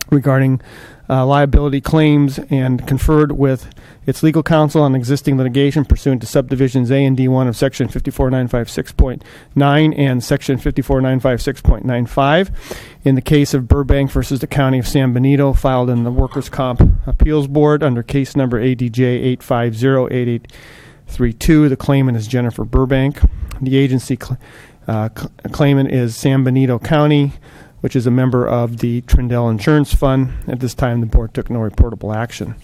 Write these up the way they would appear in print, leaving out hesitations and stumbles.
regarding liability claims and conferred with its legal counsel on existing litigation pursuant to subdivisions A and D1 of Section 54956.9 and Section 54956.95 in the case of Burbank versus the County of San Benito, filed in the Workers' Comp Appeals Board under case number ADJ 8508832. The claimant is Jennifer Burbank. The agency claimant is San Benito County, which is a member of the Trindle Insurance Fund. At this time, the board took no reportable action.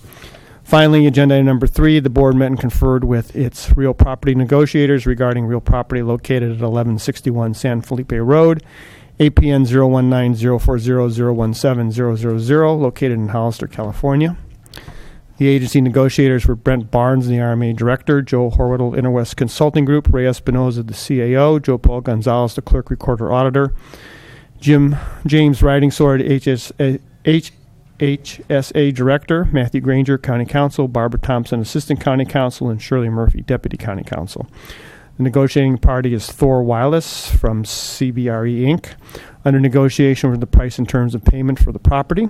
Finally, agenda item number 3, the board met and conferred with its real property negotiators regarding real property located at 1161 San Felipe Road, APN 01904001700, located in Hollister, California. The agency negotiators were Brent Barnes, the RMA director, Joe Horwittle, Interwest Consulting Group, Ray Espinoza, the CAO, Joe Paul Gonzalez, the clerk recorder auditor, James Rydingsword, HSA Director, Matthew Granger, County Counsel, Barbara Thompson, Assistant County Counsel, and Shirley Murphy, Deputy County Counsel. The negotiating party is Thor Wireless from CBRE, Inc., under negotiation for the price and terms of payment for the property.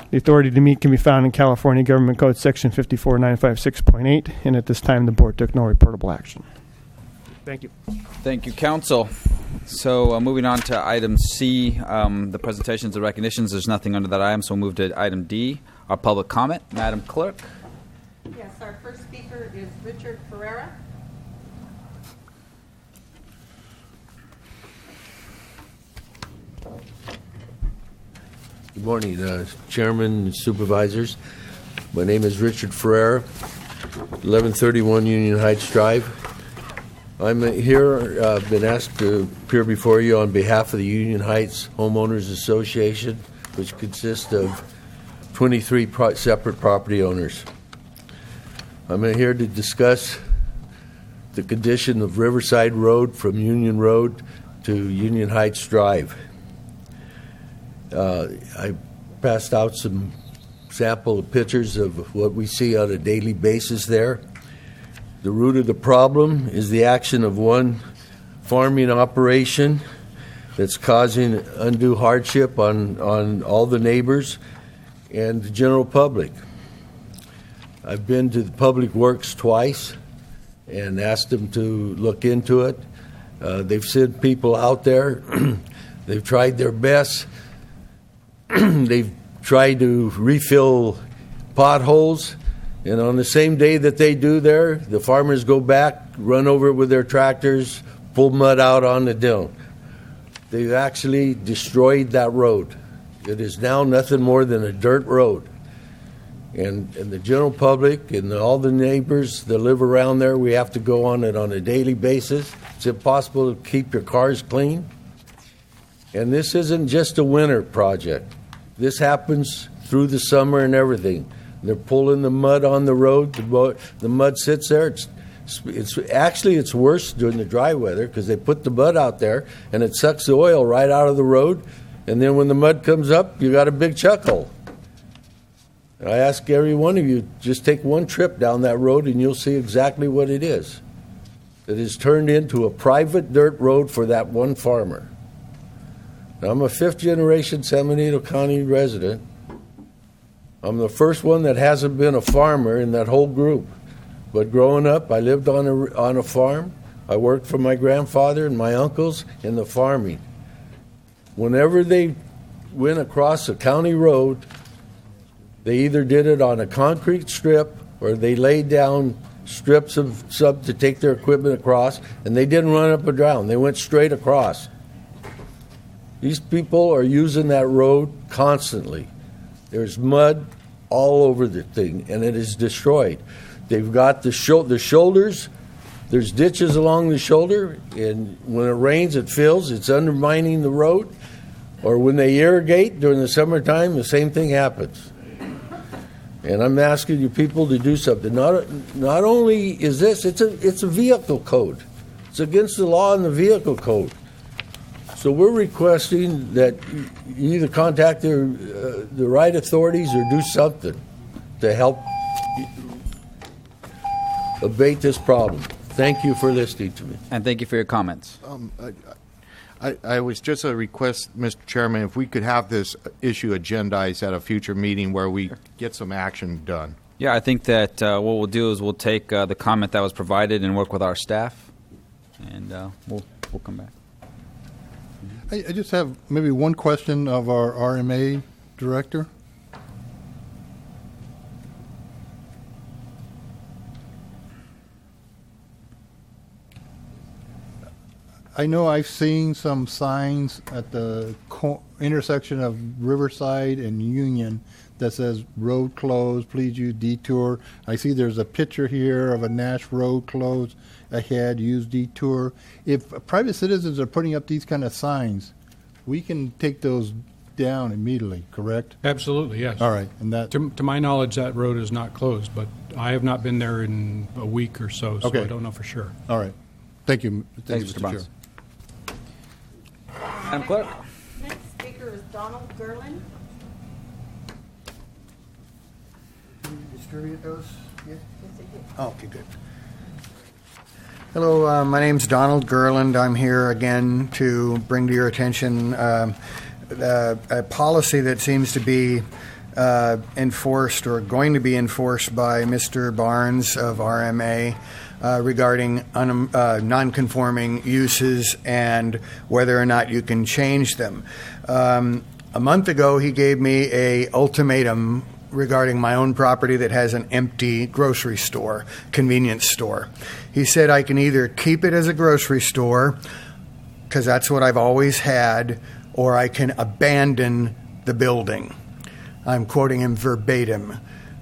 The authority to meet can be found in California Government Code Section 54956.8, and at this time the board took no reportable action. Thank you. Thank you, Counsel. So moving on to item C, the presentations and recognitions. There's nothing under that item, so we'll move to item D, our public comment. Madam Clerk. Yes, our first speaker is Richard Ferreira. Good morning, Chairman and Supervisors. My name is Richard Ferreira, 1131 Union Heights Drive. I'm here, been asked to appear before you on behalf of the Union Heights Homeowners Association, which consists of 23 separate property owners. I'm here to discuss the condition of Riverside Road from Union Road to Union Heights Drive. I passed out some sample pictures of what we see on a daily basis there. The root of the problem is the action of one farming operation that's causing undue hardship on all the neighbors and the general public. I've been to the Public Works twice and asked them to look into it. They've sent people out there. They've tried their best. They've tried to refill potholes. And on the same day that they do there, the farmers go back, run over it with their tractors, pull mud out on the dune. They've actually destroyed that road. It is now nothing more than a dirt road. And the general public and all the neighbors that live around there, we have to go on it on a daily basis. It's impossible to keep your cars clean. And this isn't just a winter project. This happens through the summer and everything. They're pulling the mud on the road. The mud sits there. It's worse during the dry weather because they put the mud out there and it sucks the oil right out of the road. And then when the mud comes up, you got a big chuck hole. I ask every one of you, just take one trip down that road and you'll see exactly what it is. It is turned into a private dirt road for that one farmer. Now, I'm a fifth-generation San Benito County resident. I'm the first one that hasn't been a farmer in that whole group. But growing up, I lived on a farm. I worked for my grandfather and my uncles in the farming. Whenever they went across a county road, they either did it on a concrete strip or they laid down strips of sub to take their equipment across, and they didn't run up or down. They went straight across. These people are using that road constantly. There's mud all over the thing, and it is destroyed. They've got the shoulders. There's ditches along the shoulder, and when it rains, it fills. It's undermining the road. Or when they irrigate during the summertime, the same thing happens. And I'm asking you people to do something. Not only is this, it's a vehicle code. It's against the law in the vehicle code. So we're requesting that you either contact the right authorities or do something to help abate this problem. Thank you for listening to me. And thank you for your comments. I was just a request, Mr. Chairman, if we could have this issue agendized at a future meeting where we get some action done. Yeah, I think that what we'll do is we'll take the comment that was provided and work with our staff, and we'll come back. I just have maybe one question of our RMA director. I know I've seen some signs at the intersection of Riverside and Union that says road closed, please use detour. I see there's a picture here of a Nash road closed ahead, use detour. If private citizens are putting up these kind of signs, we can take those down immediately, correct? Absolutely, yes. All right. And that To my knowledge, that road is not closed, but I have not been there in a week or so, so Okay. I don't know for sure. all right. Thank you. Thanks, you, Mr. Chair. Barnes. Madam Clerk. Next speaker is Donald Gerlin. Distribute those? Yeah. Oh, okay, good. Hello, my name's Donald Gerland. I'm here again to bring to your attention a policy that seems to be enforced or going to be enforced by Mr. Barnes of RMA regarding non-conforming uses and whether or not you can change them. A month ago, he gave me a ultimatum regarding my own property that has an empty grocery store, convenience store. He said I can either keep it as a grocery store, because that's what I've always had, or I can abandon the building. I'm quoting him verbatim.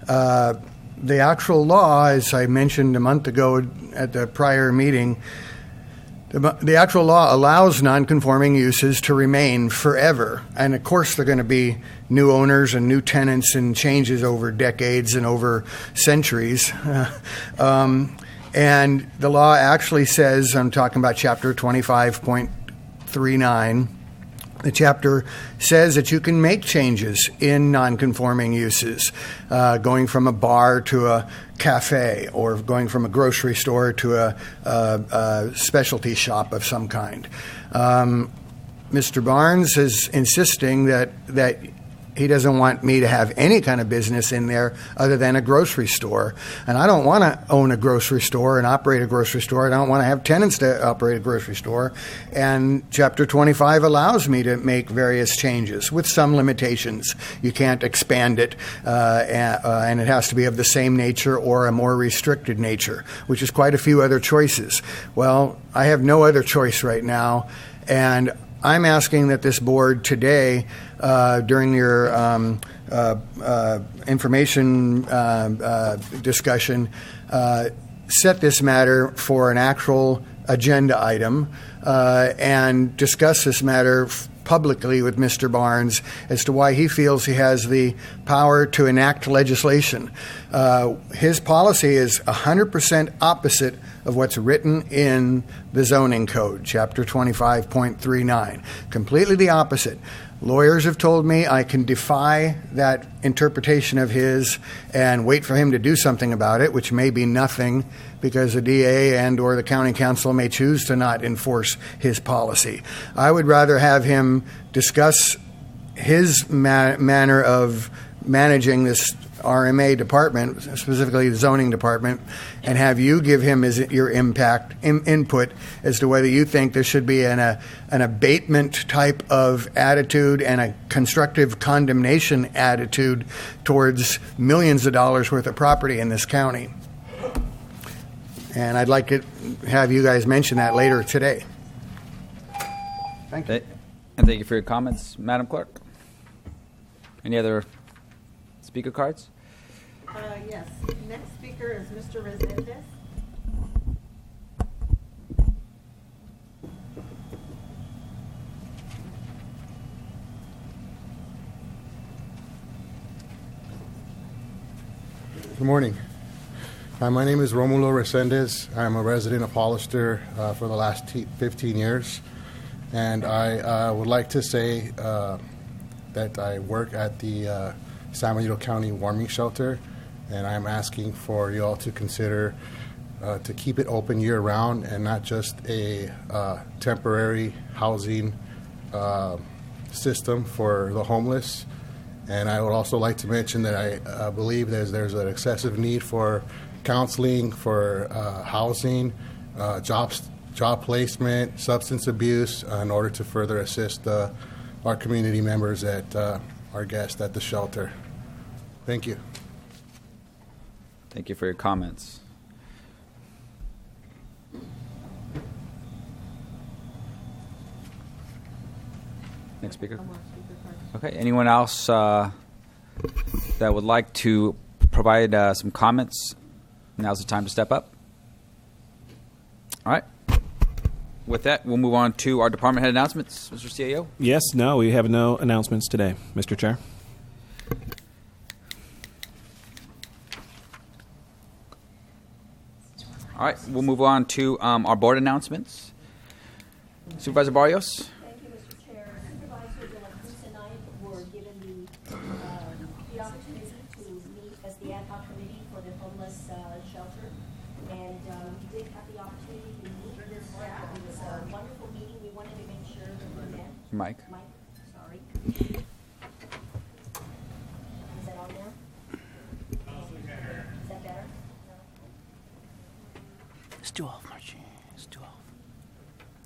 The actual law, as I mentioned a month ago at the prior meeting, the actual law allows nonconforming uses to remain forever. And of course, they're going to be new owners and new tenants and changes over decades and over centuries. And the law actually says, I'm talking about Chapter 25.39, the chapter says that you can make changes in nonconforming uses, going from a bar to a cafe, or going from a grocery store to a specialty shop of some kind. Mr. Barnes is insisting that he doesn't want me to have any kind of business in there other than a grocery store. And I don't want to own a grocery store and operate a grocery store. I don't want to have tenants to operate a grocery store. And Chapter 25 allows me to make various changes with some limitations. You can't expand it, and it has to be of the same nature or a more restricted nature, which is quite a few other choices. Well, I have no other choice right now, and I'm asking that this board today, during your information discussion, set this matter for an actual agenda item and discuss this matter publicly with Mr. Barnes as to why he feels he has the power to enact legislation. His policy is 100% opposite of what's written in the zoning code, Chapter 25.39. Completely the opposite. Lawyers have told me I can defy that interpretation of his and wait for him to do something about it, which may be nothing, because the DA and or the county council may choose to not enforce his policy. I would rather have him discuss his manner of managing this RMA department, specifically the zoning department, and have you give him your input as to whether you think there should be an abatement type of attitude and a constructive condemnation attitude towards millions of dollars worth of property in this county. And I'd like to have you guys mention that later today. Thank you. And thank you for your comments, Madam Clerk. Any other speaker cards? Yes. Next speaker is Mr. Resendez. Good morning. My name is Romulo Resendez. I'm a resident of Hollister for the last 15 years. And I would like to say that I work at the San Benito County Warming Shelter, and I'm asking for you all to consider to keep it open year-round and not just a temporary housing system for the homeless. And I would also like to mention that I believe there's an excessive need for counseling, for housing, job placement, substance abuse, in order to further assist our community members at our guests at the shelter. Thank you. Thank you for your comments. Next speaker. Okay, anyone else that would like to provide some comments? Now's the time to step up. All right. With that, we'll move on to our department head announcements. Mr. CAO? Yes, no, we have no announcements today, Mr. Chair. All right, we'll move on to our board announcements. Supervisor Barrios? Thank you, Mr. Chair. Supervisor De La Cruz and I were given the opportunity to meet as the ad hoc committee for the homeless shelter, and we did have the opportunity to meet with staff. It was a wonderful meeting. We wanted to make sure that we met. Mike, Sorry. Is that on now? Is that better? It's too off, Margie. It's too off.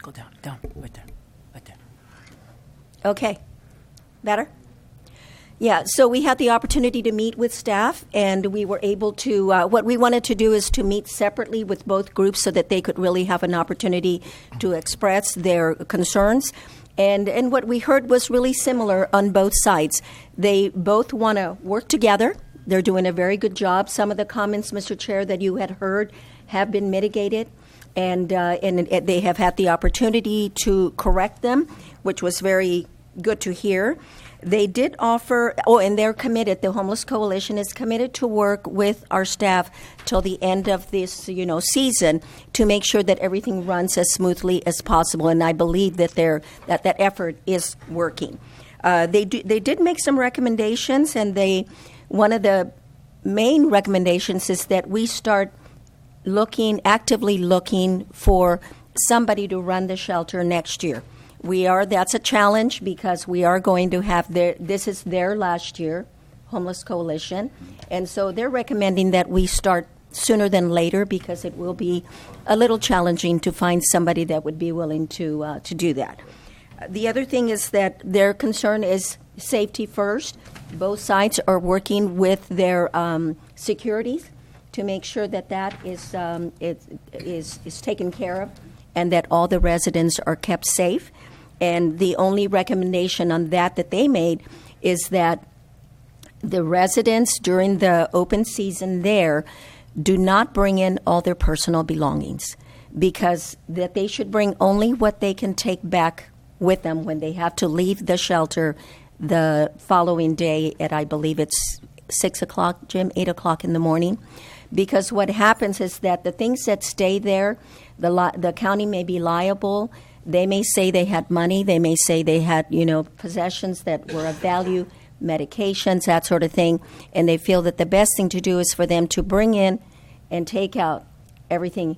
Go down, right there, right there. Okay. Better? Yeah, so we had the opportunity to meet with staff, and we were able to, what we wanted to do is to meet separately with both groups so that they could really have an opportunity to express their concerns. And what we heard was really similar on both sides. They both want to work together. They're doing a very good job. Some of the comments, Mr. Chair, that you had heard have been mitigated, and they have had the opportunity to correct them, which was very good to hear. They did offer, and they're committed, the Homeless Coalition is committed to work with our staff till the end of this, season to make sure that everything runs as smoothly as possible, and I believe that that effort is working. They did make some recommendations, and one of the main recommendations is that we start actively looking for somebody to run the shelter next year. That's a challenge because we are going to have this is their last year, Homeless Coalition, and so they're recommending that we start sooner than later because it will be a little challenging to find somebody that would be willing to do that. The other thing is that their concern is safety first. Both sides are working with their securities to make sure that is taken care of and that all the residents are kept safe. And the only recommendation on that they made is that the residents during the open season there do not bring in all their personal belongings, because that they should bring only what they can take back with them when they have to leave the shelter the following day at, I believe it's 6 o'clock, Jim, 8 o'clock in the morning. Because what happens is that the things that stay there, the county may be liable. They may say they had money. They may say they had, possessions that were of value, medications, that sort of thing. And they feel that the best thing to do is for them to bring in and take out everything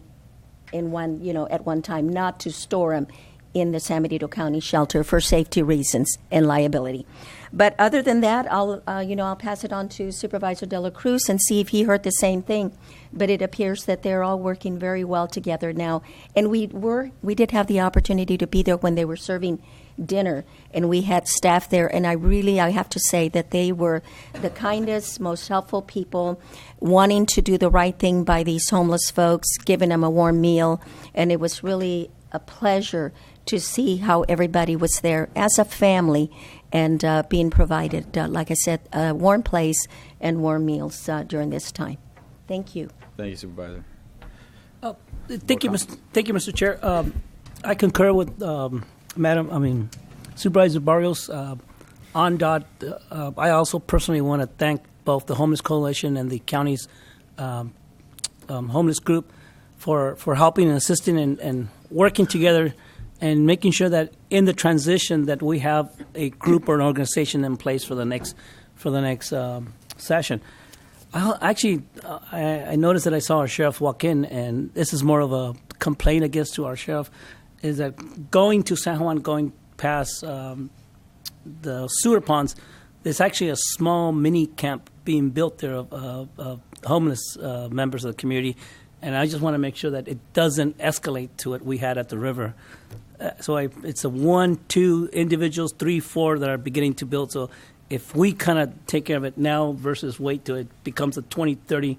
in one, at one time, not to store them in the San Benito County shelter for safety reasons and liability. But other than that, I'll pass it on to Supervisor De La Cruz and see if he heard the same thing. But it appears that they're all working very well together now. And we did have the opportunity to be there when they were serving dinner, and we had staff there. And I have to say that they were the kindest, most helpful people, wanting to do the right thing by these homeless folks, giving them a warm meal. And it was really a pleasure to see how everybody was there as a family and being provided, like I said, a warm place and warm meals during this time. Thank you. Thank you, Supervisor. Thank you, Mr. Chair. I concur with Supervisor Barrios on dot. I also personally want to thank both the Homeless Coalition and the county's homeless group for helping and assisting and working together and making sure that in the transition that we have a group or an organization in place for the next session. I noticed that I saw our sheriff walk in, and this is more of a complaint, I guess, to our sheriff, is that going to San Juan, going past the sewer ponds, there's actually a small mini camp being built there of homeless members of the community, and I just want to make sure that it doesn't escalate to what we had at the river. It's a 1, 2 individuals, 3, 4 that are beginning to build. So if we kind of take care of it now versus wait till it becomes a 2030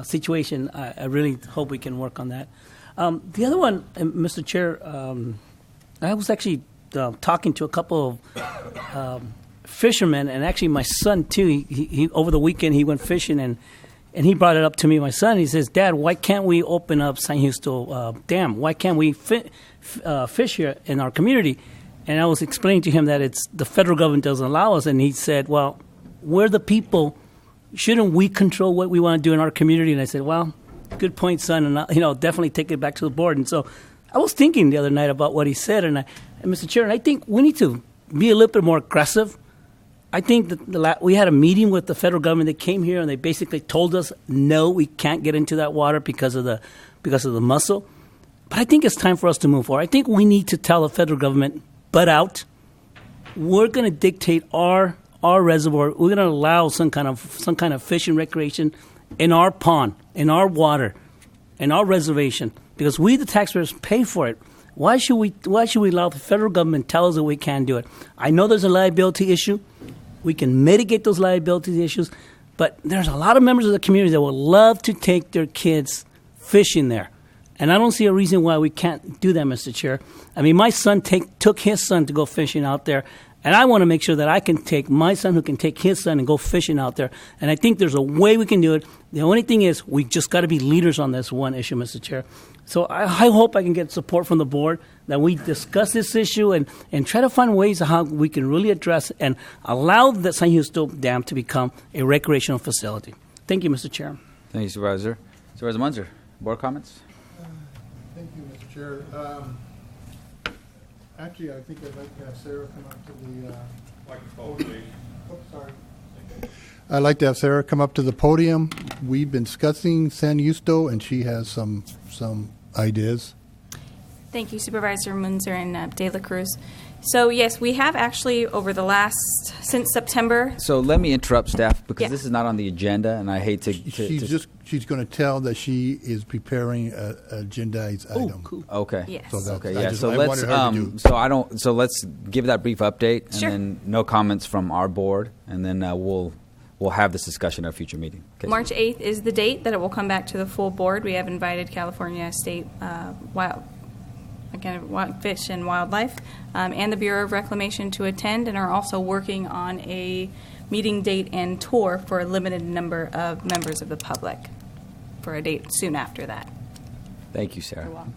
situation, I really hope we can work on that. The other one, Mr. Chair, I was actually talking to a couple of fishermen, and actually my son too. He over the weekend he went fishing, and he brought it up to me. My son, he says, "Dad, why can't we open up San Justo Dam? Why can't we fish here in our community?" And I was explaining to him that it's the federal government doesn't allow us, and he said, "Well, we're the people. Shouldn't we control what we want to do in our community?" And I said, "Well, good point, son, and I'll definitely take it back to the board." And so I was thinking the other night about what he said, and Mr. Chair, I think we need to be a little bit more aggressive. I think that we had a meeting with the federal government. They came here and they basically told us, no, we can't get into that water because of the mussel. But I think it's time for us to move forward. I think we need to tell the federal government, butt out. We're going to dictate our reservoir. We're going to allow some kind of fishing recreation in our pond, in our water, in our reservation, because we, the taxpayers, pay for it. Why should we allow the federal government tell us that we can't do it? I know there's a liability issue. We can mitigate those liability issues, but there's a lot of members of the community that would love to take their kids fishing there. And I don't see a reason why we can't do that, Mr. Chair. I mean, my son took his son to go fishing out there, and I want to make sure that I can take my son who can take his son and go fishing out there. And I think there's a way we can do it. The only thing is we just got to be leaders on this one issue, Mr. Chair. So I hope I can get support from the board that we discuss this issue and try to find ways of how we can really address and allow the San Justo Dam to become a recreational facility. Thank you, Mr. Chair. Thank you, Supervisor. Supervisor Munzer, board comments? Thank you, Mr. Chair. Actually, I think I'd like to have Sarah come up to the podium. Sorry. I'd like to have Sarah come up to the podium. We've been discussing San Justo, and she has some ideas. Thank you, Supervisor Munzer and De La Cruz. So, yes, we have actually over the since September. So let me interrupt staff because this is not on the agenda, and I hate to. She's going to tell that she is preparing an agendized item. Cool. Okay. Yes. So okay. Yeah. So let's let's give that brief update, and then no comments from our board, and then we'll have this discussion at a future meeting. Okay. March 8th is the date that it will come back to the full board. We have invited California State Fish and Wildlife and the Bureau of Reclamation to attend, and are also working on a meeting date and tour for a limited number of members of the public for a date soon after that. Thank you, Sarah. You're welcome.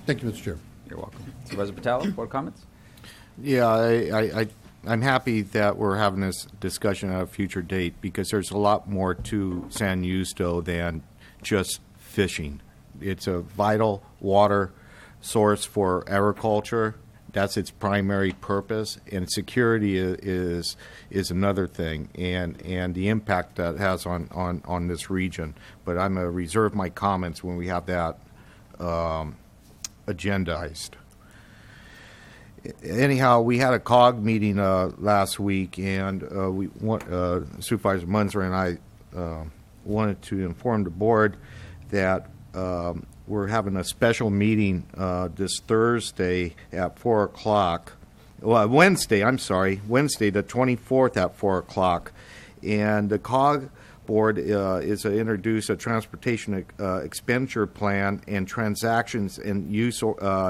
Thank you, Mr. Chair. You're welcome. Supervisor Botelho, board comments? Yeah, I'm happy that we're having this discussion at a future date because there's a lot more to San Justo than just fishing. It's a vital water source for agriculture. That's its primary purpose, and security is another thing, and the impact that has on this region. But I'm going to reserve my comments when we have that agendized. Anyhow, we had a COG meeting last week, and Supervisor Munzer and I wanted to inform the board that we're having a special meeting this Thursday at 4 o'clock. Well, Wednesday the 24th at 4 o'clock. And the COG board is to introduce a transportation expenditure plan and transactions and use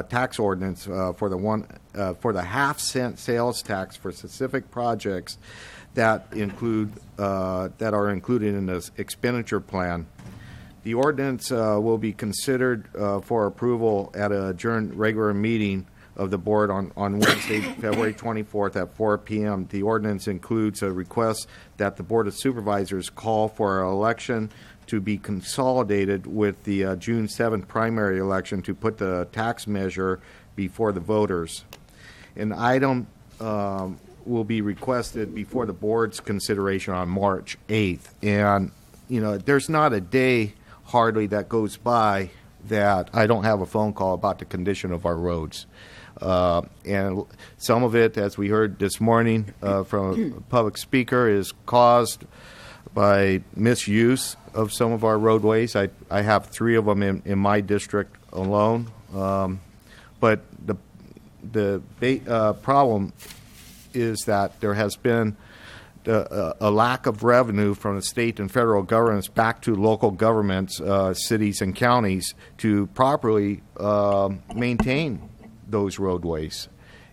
tax ordinance for the half-cent sales tax for specific projects that are included in this expenditure plan. The ordinance will be considered for approval at an adjourned regular meeting of the board on Wednesday, February 24th at 4 p.m. The ordinance includes a request that the Board of Supervisors call for an election to be consolidated with the June 7th primary election to put the tax measure before the voters. An item will be requested before the board's consideration on March 8th. And, there's not a day hardly that goes by that I don't have a phone call about the condition of our roads. And some of it, as we heard this morning from a public speaker, is caused by misuse of some of our roadways. I have 3 of them in my district alone. But the problem is that there has been a lack of revenue from the state and federal governments back to local governments, cities and counties, to properly maintain those roadways.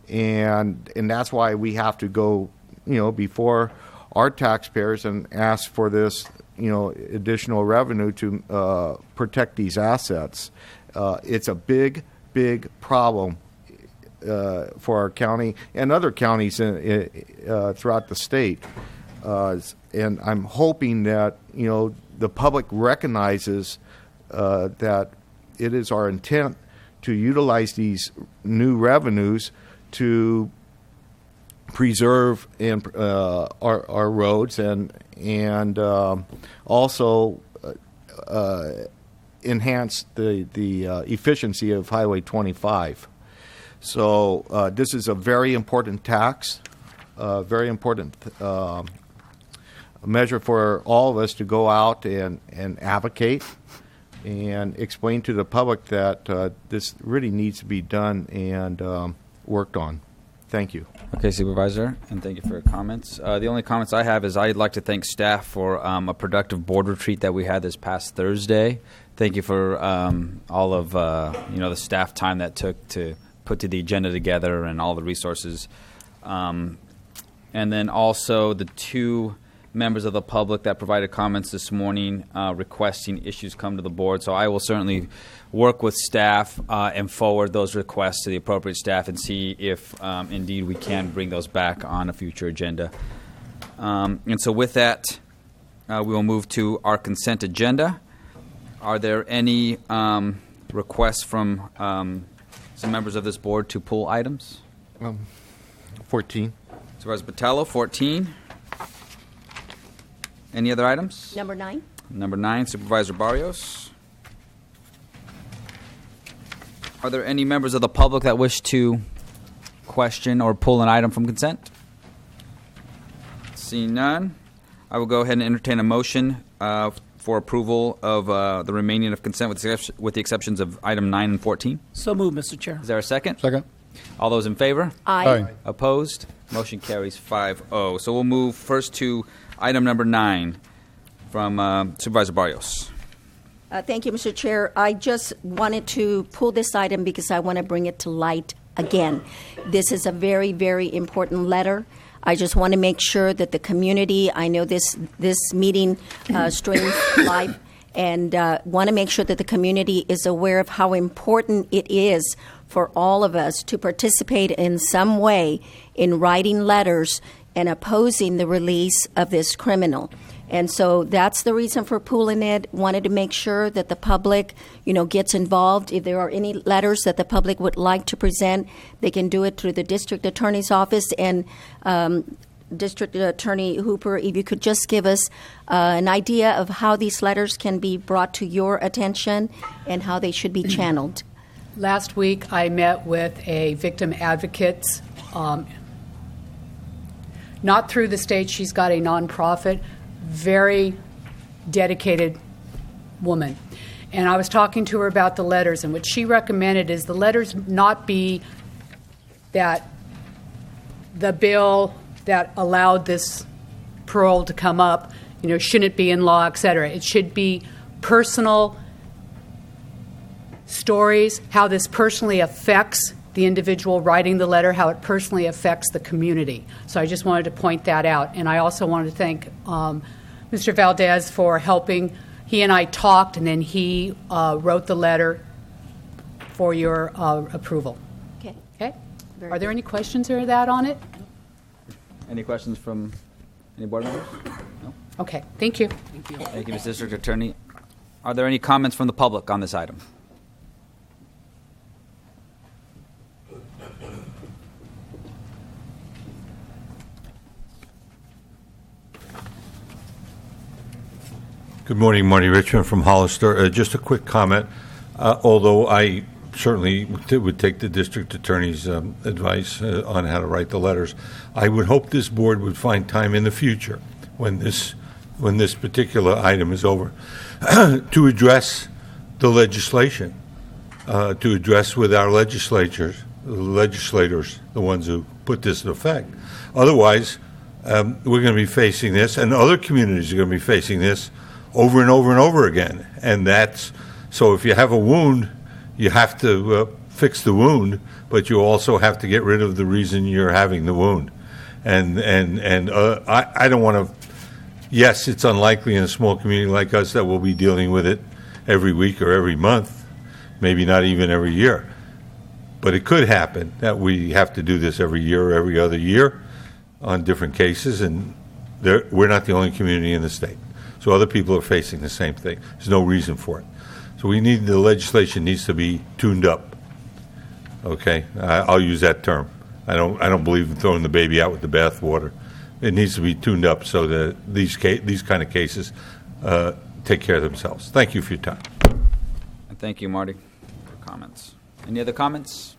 And that's why we have to go, before our taxpayers and ask for this, additional revenue to protect these assets. It's a big problem for our county and other counties throughout the state. And I'm hoping that, the public recognizes that it is our intent to utilize these new revenues to preserve our roads and also enhance the efficiency of Highway 25. So this is a very important tax, very important measure for all of us to go out and advocate and explain to the public that this really needs to be done and worked on. Thank you. Okay, Supervisor, and thank you for your comments. The only comments I have is I'd like to thank staff for a productive board retreat that we had this past Thursday. Thank you for all of the staff time that took to put the agenda together and all the resources. And then also the 2 members of the public that provided comments this morning requesting issues come to the board. So I will certainly work with staff and forward those requests to the appropriate staff and see if indeed we can bring those back on a future agenda. And so with that, we will move to our consent agenda. Are there any requests from some members of this board to pull items? 14. Supervisor Botelho, 14. Any other items? Number 9. Number 9, Supervisor Barrios. Are there any members of the public that wish to question or pull an item from consent? Seeing none, I will go ahead and entertain a motion for approval of the remaining of consent with the exceptions of item 9 and 14. So moved, Mr. Chair. Is there a second? Second. All those in favor? Aye. Opposed? Motion carries 5-0. So we'll move first to item number 9 from Supervisor Barrios. Thank you, Mr. Chair. I just wanted to pull this item because I want to bring it to light again. This is a very, very important letter. I just want to make sure that the community, I know this meeting streams live, and want to make sure that the community is aware of how important it is for all of us to participate in some way in writing letters and opposing the release of this criminal. And so that's the reason for pooling it. Wanted to make sure that the public, gets involved. If there are any letters that the public would like to present, they can do it through the district attorney's office. And District Attorney Hooper, if you could just give us an idea of how these letters can be brought to your attention and how they should be channeled. Last week, I met with a victim advocate, not through the state. She's got a nonprofit, very dedicated woman. And I was talking to her about the letters, and what she recommended is the letters not be that the bill that allowed this parole to come up, shouldn't be in law, et cetera. It should be personal stories, how this personally affects the individual writing the letter, how it personally affects the community. So I just wanted to point that out. And I also wanted to thank Mr. Valdez for helping. He and I talked, and then he wrote the letter for your approval. Okay. Okay? Are there any questions or that on it? Any questions from any board members? No? Okay. Thank you. Thank you, Ms. District Attorney. Are there any comments from the public on this item? Good morning, Marty Richmond from Hollister. Just a quick comment. Although I certainly would take the district attorney's advice on how to write the letters, I would hope this board would find time in the future when this particular item is over to address the legislation, to address with our legislators, the ones who put this in effect. Otherwise, we're going to be facing this, and other communities are going to be facing this over and over and over again. And that's so. If you have a wound, you have to fix the wound, but you also have to get rid of the reason you're having the wound. And I don't want to. Yes, it's unlikely in a small community like us that we'll be dealing with it every week or every month, maybe not even every year. But it could happen that we have to do this every year or every other year on different cases, and we're not the only community in the state. So other people are facing the same thing. There's no reason for it. So the legislation needs to be tuned up. Okay, I'll use that term. I don't believe in throwing the baby out with the bathwater. It needs to be tuned up so that these kind of cases take care of themselves. Thank you for your time. Thank you, Marty, for comments. Any other comments?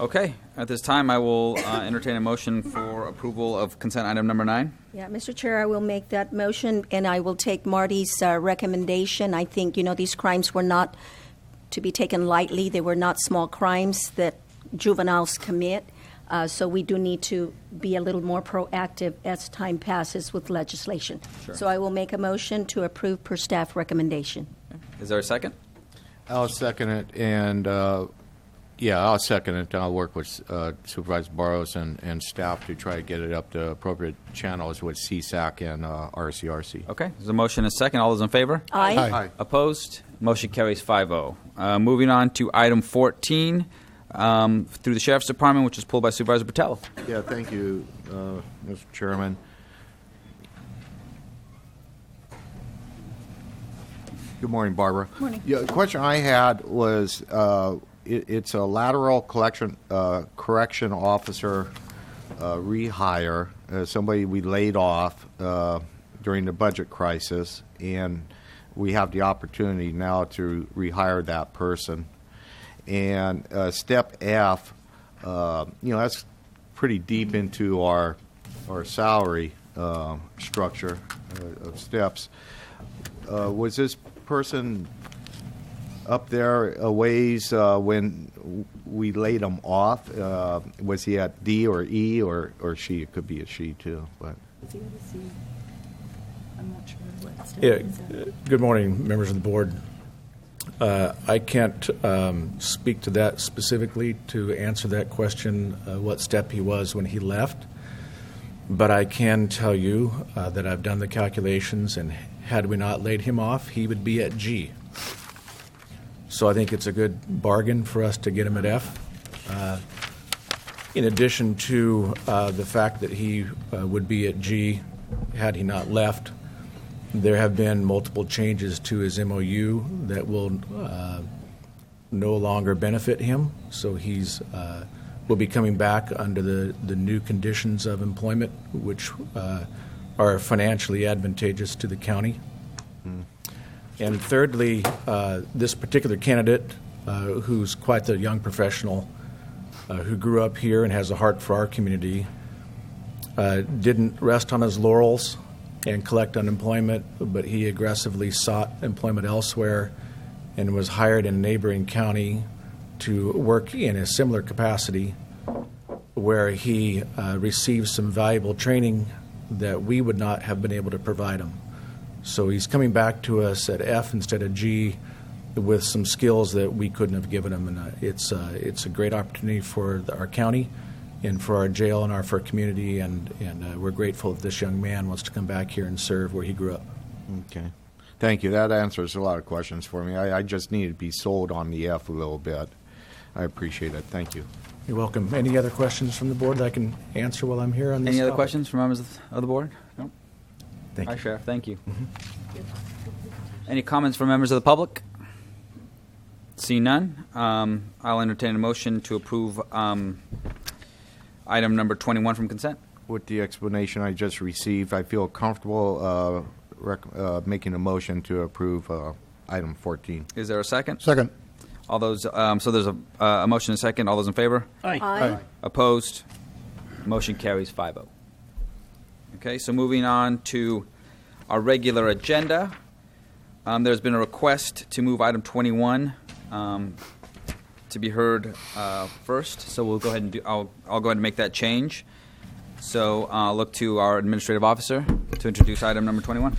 Okay. At this time, I will entertain a motion for approval of consent item number 9. Yeah, Mr. Chair, I will make that motion, and I will take Marty's recommendation. I think, these crimes were not to be taken lightly. They were not small crimes that juveniles commit. So we do need to be a little more proactive as time passes with legislation. Sure. So I will make a motion to approve per staff recommendation. Is there a second? I'll second it, and I'll second it. I'll work with Supervisor Barrios and staff to try to get it up to appropriate channels with CSAC and RCRC. Okay. There's a motion and a second. All those in favor? Aye. Aye. Opposed? Motion carries 5-0. Moving on to item 14. Through the Sheriff's Department, which is pulled by Supervisor Botelho. Yeah, thank you, Mr. Chairman. Good morning, Barbara. Morning. Yeah, the question I had was it's a lateral correction officer rehire, somebody we laid off during the budget crisis, and we have the opportunity now to rehire that person. And step F, that's pretty deep into our salary structure of steps. Was this person up there a ways when we laid him off? Was he at D or E or she? It could be a she too. But Is he at a C? I'm not sure what step Yeah. is that. Good morning, members of the board. I can't speak to that specifically to answer that question, what step he was when he left. But I can tell you that I've done the calculations, and had we not laid him off, he would be at G. So I think it's a good bargain for us to get him at F. In addition to the fact that he would be at G had he not left, there have been multiple changes to his MOU that will no longer benefit him. So he's will be coming back under the new conditions of employment, which are financially advantageous to the county. And thirdly, this particular candidate, who's quite the young professional, who grew up here and has a heart for our community, didn't rest on his laurels and collect unemployment, but he aggressively sought employment elsewhere and was hired in a neighboring county to work in a similar capacity, where he received some valuable training that we would not have been able to provide him. So he's coming back to us at F instead of G with some skills that we couldn't have given him, and it's a great opportunity for our county and for our jail and for our community, and we're grateful that this young man wants to come back here and serve where he grew up. okay, thank you. That answers a lot of questions for me. I just need to be sold on the F a little bit. I appreciate it. Thank you. You're welcome. Any other questions from the board that I can answer while I'm here on this Any other topic? questions from members of the board? No. Thank Hi, you. Sheriff. Thank you. Any comments from members of the public? See none. I'll entertain a motion to approve item number 21 from consent. With the explanation I just received, I feel comfortable making a motion to approve item 14. Is there a second? Second. All those. So there's a motion and a second. All those in favor? Aye. Aye. Opposed? Motion carries 5-0. Okay, so moving on to our regular agenda. There's been a request to move item 21 to be heard first. So we'll go ahead and I'll go ahead and make that change. So I'll look to our administrative officer to introduce item number 21.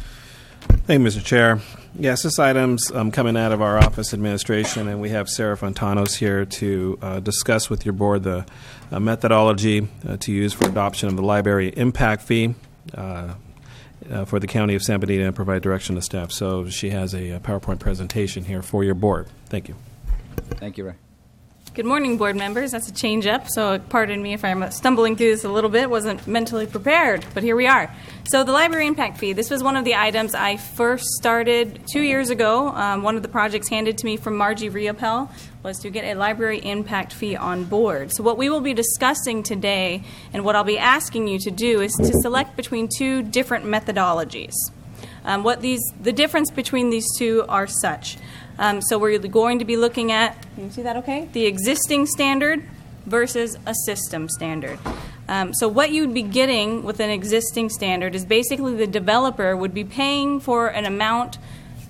Thank you, Mr. Chair. Yes, this item's coming out of our office administration, and we have Sarah Fontanos here to discuss with your board the methodology to use for adoption of the library impact fee for the County of San Benito and provide direction to staff. So she has a PowerPoint presentation here for your board. Thank you. Thank you, Ray. Good morning, board members. That's a change up, so pardon me if I'm stumbling through this a little bit. Wasn't mentally prepared, but here we are. So the library impact fee, this was one of the items I first started 2 years ago. One of the projects handed to me from Margie Barrios was to get a library impact fee on board. So what we will be discussing today and what I'll be asking you to do is to select between two different methodologies. The difference between these two are such. So we're going to be looking at, can you see that okay? The existing standard versus a system standard. So what you'd be getting with an existing standard is basically the developer would be paying for an amount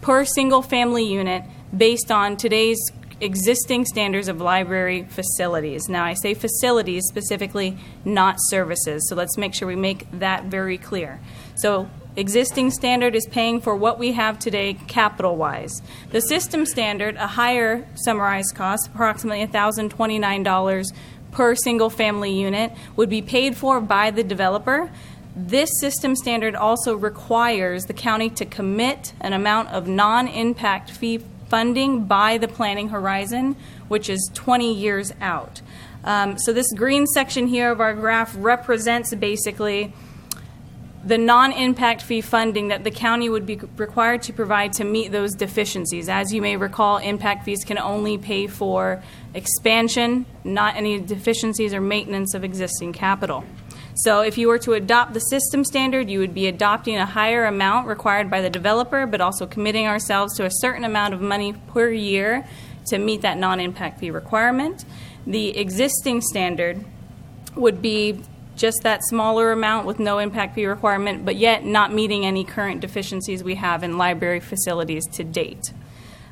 per single family unit based on today's existing standards of library facilities. Now I say facilities specifically, not services. So let's make sure we make that very clear. So existing standard is paying for what we have today capital-wise. The system standard, a higher summarized cost, approximately $1,029 per single-family unit, would be paid for by the developer. This system standard also requires the county to commit an amount of non-impact fee funding by the planning horizon, which is 20 years out. So this green section here of our graph represents basically the non-impact fee funding that the county would be required to provide to meet those deficiencies. As you may recall, impact fees can only pay for expansion, not any deficiencies or maintenance of existing capital. So if you were to adopt the system standard, you would be adopting a higher amount required by the developer, but also committing ourselves to a certain amount of money per year to meet that non-impact fee requirement. The existing standard would be just that smaller amount with no impact fee requirement, but yet not meeting any current deficiencies we have in library facilities to date.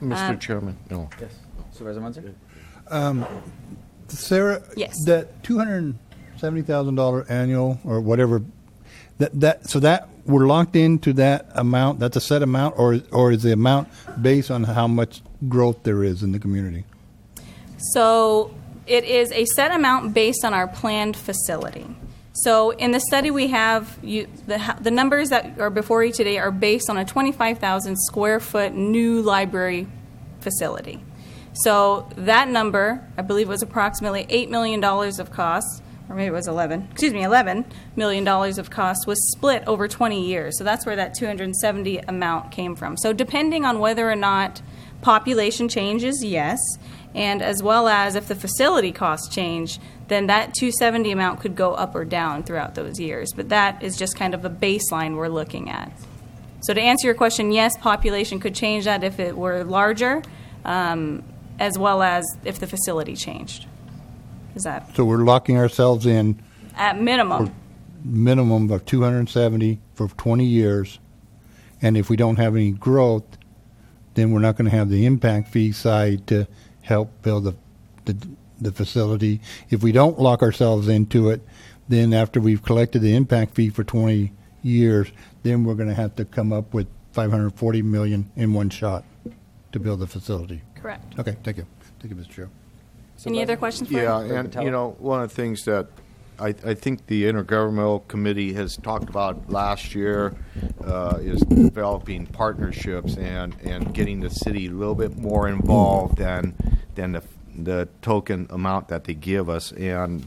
Mr. Chairman, no. Yes. Supervisor Munzer? Sarah, yes. That $270,000 annual or whatever, so that we're locked into that amount. That's a set amount, or is the amount based on how much growth there is in the community? So it is a set amount based on our planned facility. So in the study we have, the numbers that are before you today are based on a 25,000 square foot new library facility. So that number, I believe, was approximately $8 million of costs, or maybe it was $11 million of costs, was split over 20 years. So that's where that 270 amount came from. So depending on whether or not population changes, yes, and as well as if the facility costs change, then that 270 amount could go up or down throughout those years. But that is just kind of a baseline we're looking at. So to answer your question, yes, population could change that if it were larger, as well as if the facility changed. Is that? So we're locking ourselves in At minimum. Minimum of 270 for 20 years, and if we don't have any growth, then we're not going to have the impact fee side to help build the facility. If we don't lock ourselves into it, then after we've collected the impact fee for 20 years, then we're going to have to come up with $540 million in one shot to build the facility. Correct. Okay, thank you. Thank you, Mr. Chair. Any other questions for Yeah, you? and one of the things that I think the Intergovernmental Committee has talked about last year is developing partnerships and getting the city a little bit more involved than the token amount that they give us. And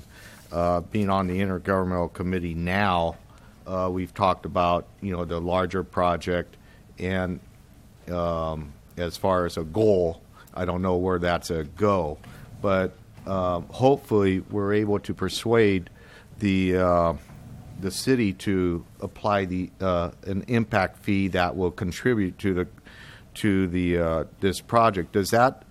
being on the Intergovernmental Committee now, we've talked about the larger project, and as far as a goal, I don't know where that's a go, but hopefully we're able to persuade the the city to apply an impact fee that will contribute to this project. Does that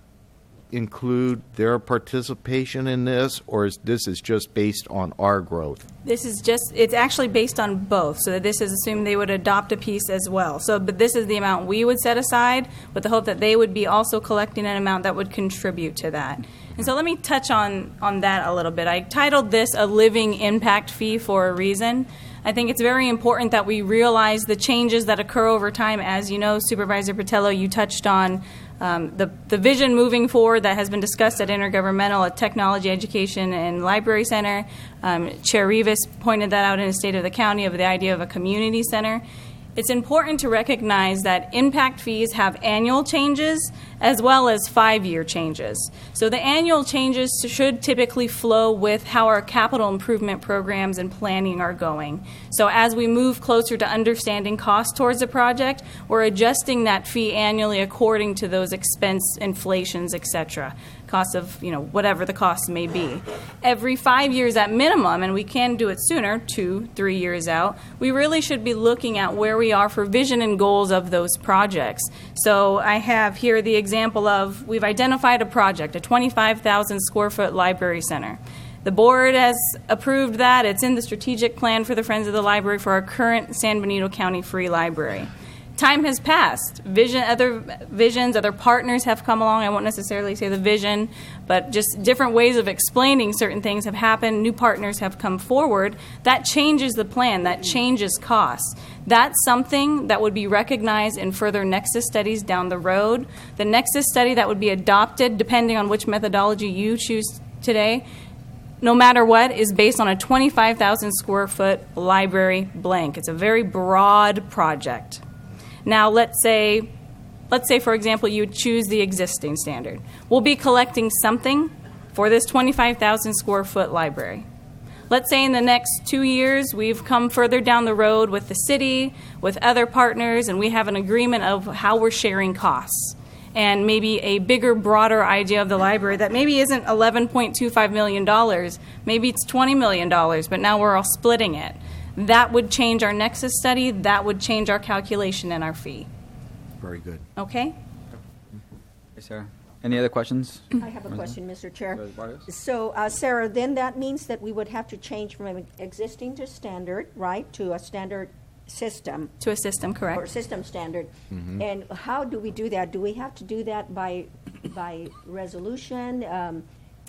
include their participation in this, or is this just based on our growth? It's actually based on both. So this is assumed they would adopt a piece as well. But this is the amount we would set aside with the hope that they would be also collecting an amount that would contribute to that. And so let me touch on that a little bit. I titled this a living impact fee for a reason. I think it's very important that we realize the changes that occur over time. As you know, Supervisor Botelho, you touched on the vision moving forward that has been discussed at Intergovernmental, at Technology, Education, and Library Center. Chair Rivas pointed that out in his State of the County of the idea of a community center. It's important to recognize that impact fees have annual changes as well as 5-year changes. So the annual changes should typically flow with how our capital improvement programs and planning are going. So as we move closer to understanding costs towards a project, we're adjusting that fee annually according to those expense inflations, et cetera. Cost of, whatever the cost may be. Every 5 years at minimum, and we can do it sooner, 2-3 years out, we really should be looking at where we are for vision and goals of those projects. So I have here the example of, we've identified a project, a 25,000 square foot library center. The board has approved that. It's in the strategic plan for the Friends of the Library for our current San Benito County Free Library. Time has passed. Other partners have come along. I won't necessarily say the vision, but just different ways of explaining certain things have happened. New partners have come forward. That changes the plan. That changes costs. That's something that would be recognized in further nexus studies down the road. The nexus study that would be adopted, depending on which methodology you choose today, no matter what, is based on a 25,000 square foot library blank. It's a very broad project. Now, let's say, for example, you would choose the existing standard. We'll be collecting something for this 25,000 square foot library. Let's say in the next 2 years, we've come further down the road with the city, with other partners, and we have an agreement of how we're sharing costs. And maybe a bigger, broader idea of the library that maybe isn't $11.25 million, maybe it's $20 million, but now we're all splitting it. That would change our nexus study. That would change our calculation and our fee. Very good. Okay? Hey, Sarah. Any other questions? I have a question, Mr. Chair. So, Sarah, then that means that we would have to change from an existing to standard, right, to a standard system. To a system, correct. Or system standard. Mm-hmm. And how do we do that? Do we have to do that by resolution?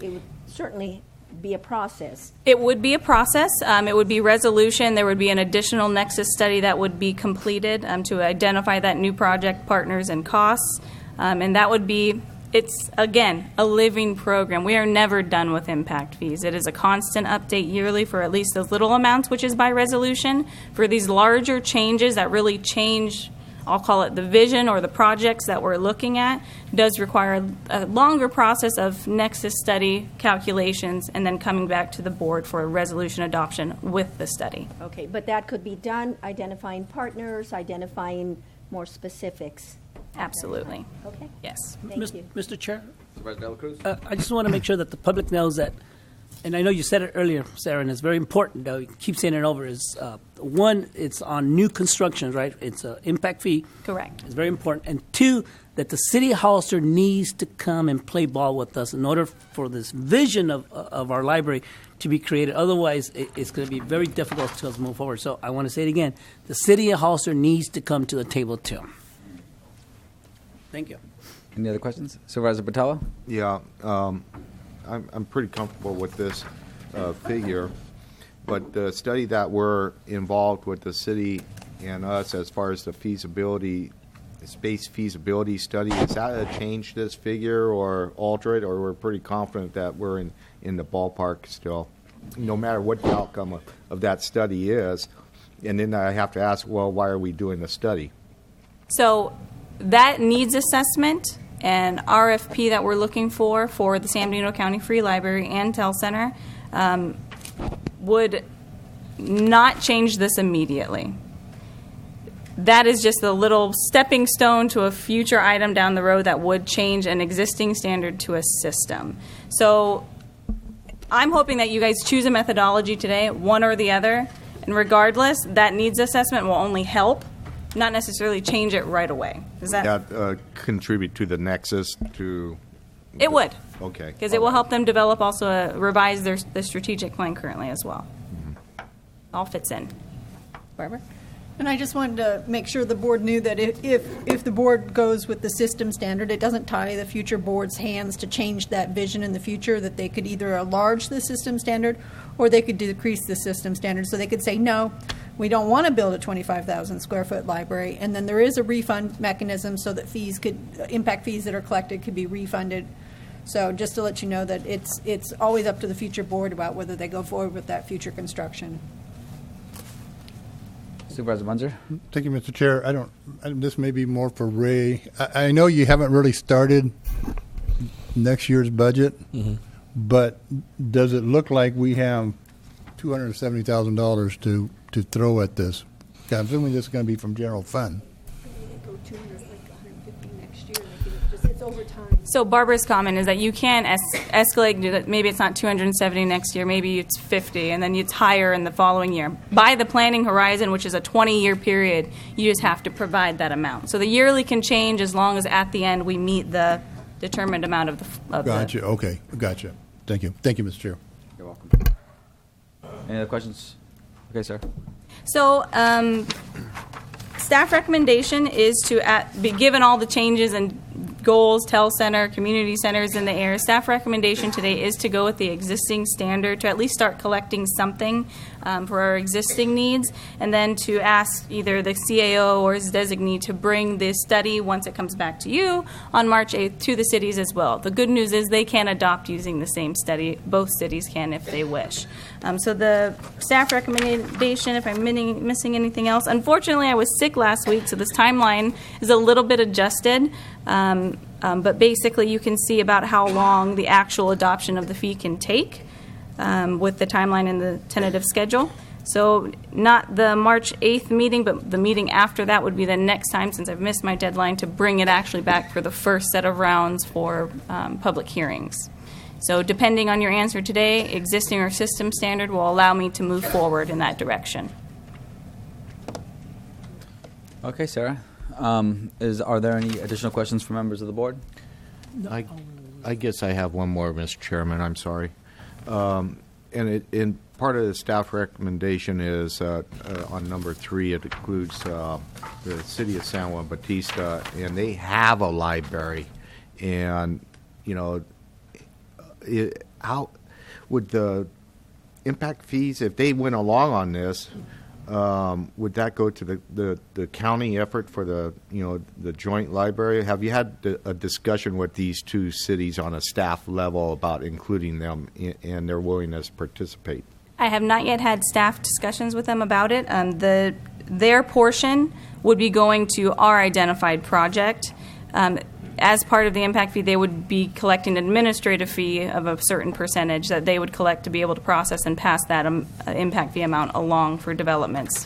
It would certainly be a process. It would be a process. It would be resolution. There would be an additional nexus study that would be completed to identify that new project partners and costs. And that would be, it's, again, a living program. We are never done with impact fees. It is a constant update yearly for at least those little amounts, which is by resolution. For these larger changes that really change, I'll call it the vision or the projects that we're looking at, does require a longer process of nexus study calculations and then coming back to the board for a resolution adoption with the study. Okay, but that could be done identifying partners, identifying more specifics. Absolutely. Okay. Yes. Thank you. Mr. Chair, Supervisor De La Cruz? I just want to make sure that the public knows that, and I know you said it earlier, Sarah, and it's very important, though, you keep saying it over, is one, it's on new construction, right? It's an impact fee. Correct. It's very important. And two, that the city of Hollister needs to come and play ball with us in order for this vision of our library to be created. Otherwise, it's going to be very difficult to us move forward. So I want to say it again. The city of Hollister needs to come to the table, too. Thank you. Any other questions? Supervisor Botelho? Yeah, I'm pretty comfortable with this figure, but the study that we're involved with the city and us as far as the feasibility, space feasibility study, is that a change this figure or alter it, or we're pretty confident that we're in the ballpark still, no matter what the outcome of that study is? And then I have to ask, well, why are we doing the study? So that needs assessment and RFP that we're looking for the San Benito County Free Library and Tel Center would not change this immediately. That is just a little stepping stone to a future item down the road that would change an existing standard to a system. So I'm hoping that you guys choose a methodology today, one or the other, And regardless, that needs assessment will only help, not necessarily change it right away. Does that contribute to the nexus to? It would. Okay. Because it will help them develop also revise the strategic plan currently as well. All fits in. Barbara? And I just wanted to make sure the board knew that if the board goes with the system standard, it doesn't tie the future board's hands to change that vision in the future, that they could either enlarge the system standard or they could decrease the system standard. So they could say, no, we don't want to build a 25,000 square foot library. And then there is a refund mechanism so that impact fees that are collected could be refunded. So just to let you know that it's always up to the future board about whether they go forward with that future construction. Supervisor Munzer? Thank you, Mr. Chair. This may be more for Ray. I know you haven't really started next year's budget, but does it look like we have $270,000 to throw at this? I'm assuming this is going to be from general fund. It's over time. So Barbara's comment is that you can escalate, maybe it's not 270 next year, maybe it's 50, and then it's higher in the following year. By the planning horizon, which is a 20-year period, you just have to provide that amount. So the yearly can change as long as at the end we meet the determined amount of Gotcha. Okay. Gotcha. Thank you. Thank you, Mr. Chair. You're welcome. Any other questions? Okay, sir. So staff recommendation is to be given all the changes and goals, tel center, community centers in the air. Staff recommendation today is to go with the existing standard to at least start collecting something for our existing needs, and then to ask either the CAO or his designee to bring this study, once it comes back to you, on March 8th to the cities as well. The good news is they can adopt using the same study. Both cities can if they wish. So the staff recommendation, if I'm missing anything else, unfortunately I was sick last week, so this timeline is a little bit adjusted. But basically you can see about how long the actual adoption of the fee can take with the timeline and the tentative schedule. So not the March 8th meeting, but the meeting after that would be the next time, since I've missed my deadline, to bring it actually back for the first set of rounds for public hearings. So depending on your answer today, existing or system standard will allow me to move forward in that direction. Okay, Sarah. Are there any additional questions from members of the board? I guess I have one more, Mr. Chairman. I'm sorry. And part of the staff recommendation is on number 3. It includes the city of San Juan Bautista, and they have a library. And how would the impact fees, if they went along on this? Would that go to the county effort for the joint library? Have you had a discussion with these two cities on a staff level about including them and their willingness to participate? I have not yet had staff discussions with them about it. Their portion would be going to our identified project. As part of the impact fee, they would be collecting an administrative fee of a certain percentage that they would collect to be able to process and pass that impact fee amount along for developments.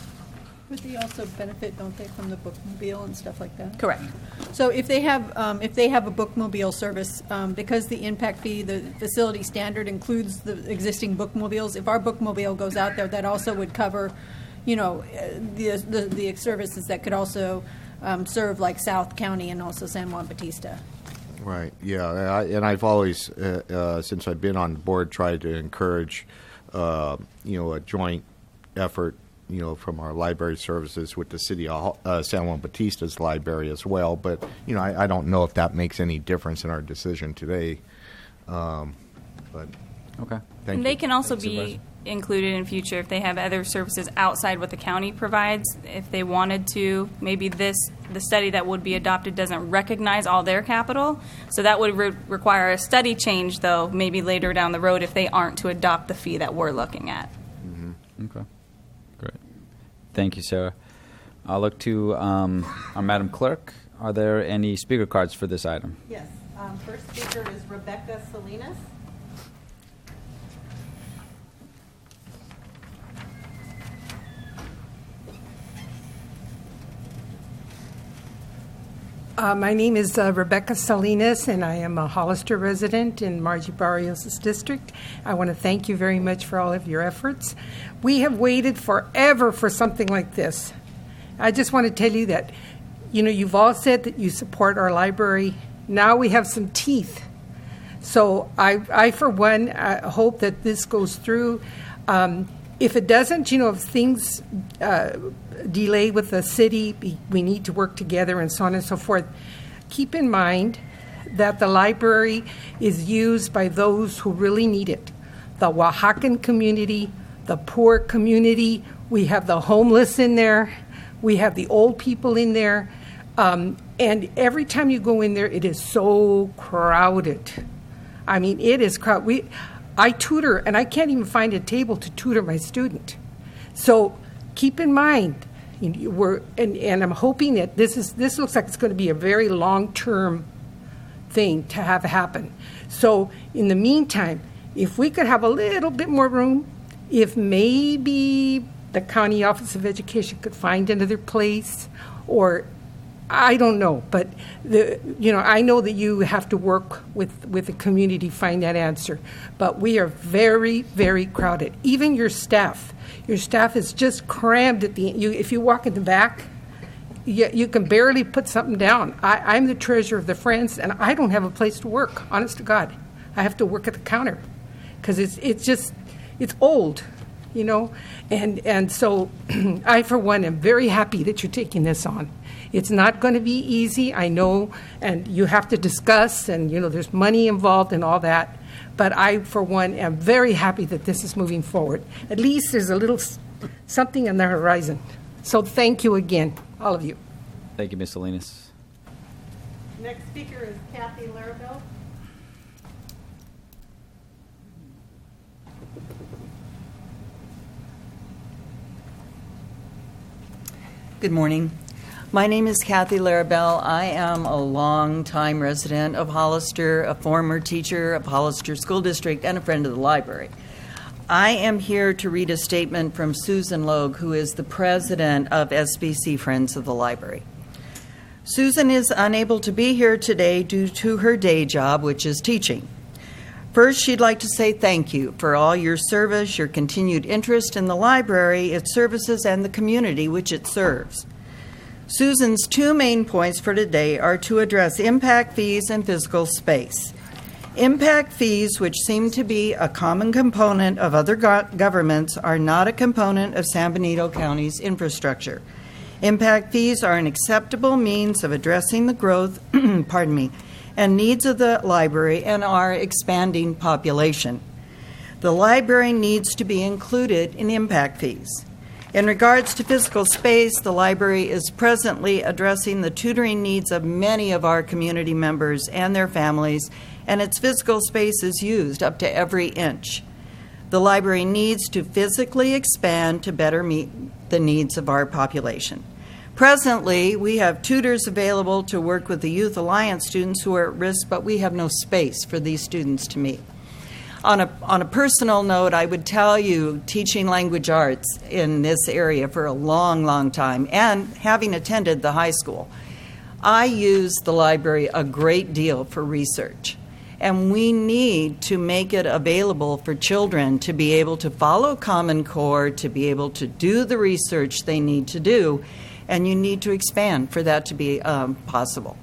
But they also benefit, don't they, from the bookmobile and stuff like that? Correct. So if they have a bookmobile service, because the impact fee, the facility standard includes the existing bookmobiles, if our bookmobile goes out there, that also would cover, the services that could also serve like South County and also San Juan Bautista. Right. Yeah. And I've always, since I've been on the board, tried to encourage, a joint effort, from our library services with the city of San Juan Bautista's library as well. But I don't know if that makes any difference in our decision today. But okay. Thank you. They can also be included in future if they have other services outside what the county provides. If they wanted to, maybe the study that would be adopted doesn't recognize all their capital, so that would require a study change, though, maybe later down the road if they aren't to adopt the fee that we're looking at. Mm-hmm. Okay, great. Thank you, Sarah. I'll look to our Madam Clerk. Are there any speaker cards for this item? Yes. First speaker is Rebecca Salinas. My name is Rebecca Salinas, and I am a Hollister resident in Margie Barrios' district. I want to thank you very much for all of your efforts. We have waited forever for something like this. I just want to tell you that, you've all said that you support our library. Now we have some teeth. So I for one, hope that this goes through. If it doesn't, if things delay with the city, we need to work together and so on and so forth. Keep in mind that the library is used by those who really need it. The Oaxacan community, the poor community, we have the homeless in there, we have the old people in there, and every time you go in there, it is so crowded. I mean, it is crowded. I tutor, and I can't even find a table to tutor my student. So keep in mind, and I'm hoping that this looks like it's going to be a very long-term thing to have happen. So in the meantime, if we could have a little bit more room, if maybe the County Office of Education could find another place, or I don't know, but I know that you have to work with the community to find that answer. But we are very, very crowded. Even your staff is just crammed at the end. If you walk in the back, you can barely put something down. I'm the treasurer of the Friends, and I don't have a place to work. Honest to God, I have to work at the counter because it's old, And so I, for one, am very happy that you're taking this on. It's not going to be easy, I know, and you have to discuss, and, there's money involved and all that. But I, for one, am very happy that this is moving forward. At least there's a little something on the horizon. So thank you again, all of you. Thank you, Ms. Salinas. Next speaker is Kathy Larabelle. Good morning. My name is Kathy Larabelle. I am a longtime resident of Hollister, a former teacher of Hollister School District, and a friend of the library. I am here to read a statement from Susan Logue, who is the president of SBC Friends of the Library. Susan is unable to be here today due to her day job, which is teaching. First, she'd like to say thank you for all your service, your continued interest in the library, its services, and the community which it serves. Susan's two main points for today are to address impact fees and physical space. Impact fees, which seem to be a common component of other governments, are not a component of San Benito County's infrastructure. Impact fees are an acceptable means of addressing the growth and needs of the library and our expanding population. The library needs to be included in impact fees. In regards to physical space, the library is presently addressing the tutoring needs of many of our community members and their families, and its physical space is used up to every inch. The library needs to physically expand to better meet the needs of our population. Presently, we have tutors available to work with the Youth Alliance students who are at risk, but we have no space for these students to meet. On a personal note, I would tell you, teaching language arts in this area for a long, long time, and having attended the high school, I use the library a great deal for research. And we need to make it available for children to be able to follow Common Core, to be able to do the research they need to do, and you need to expand for that to be possible.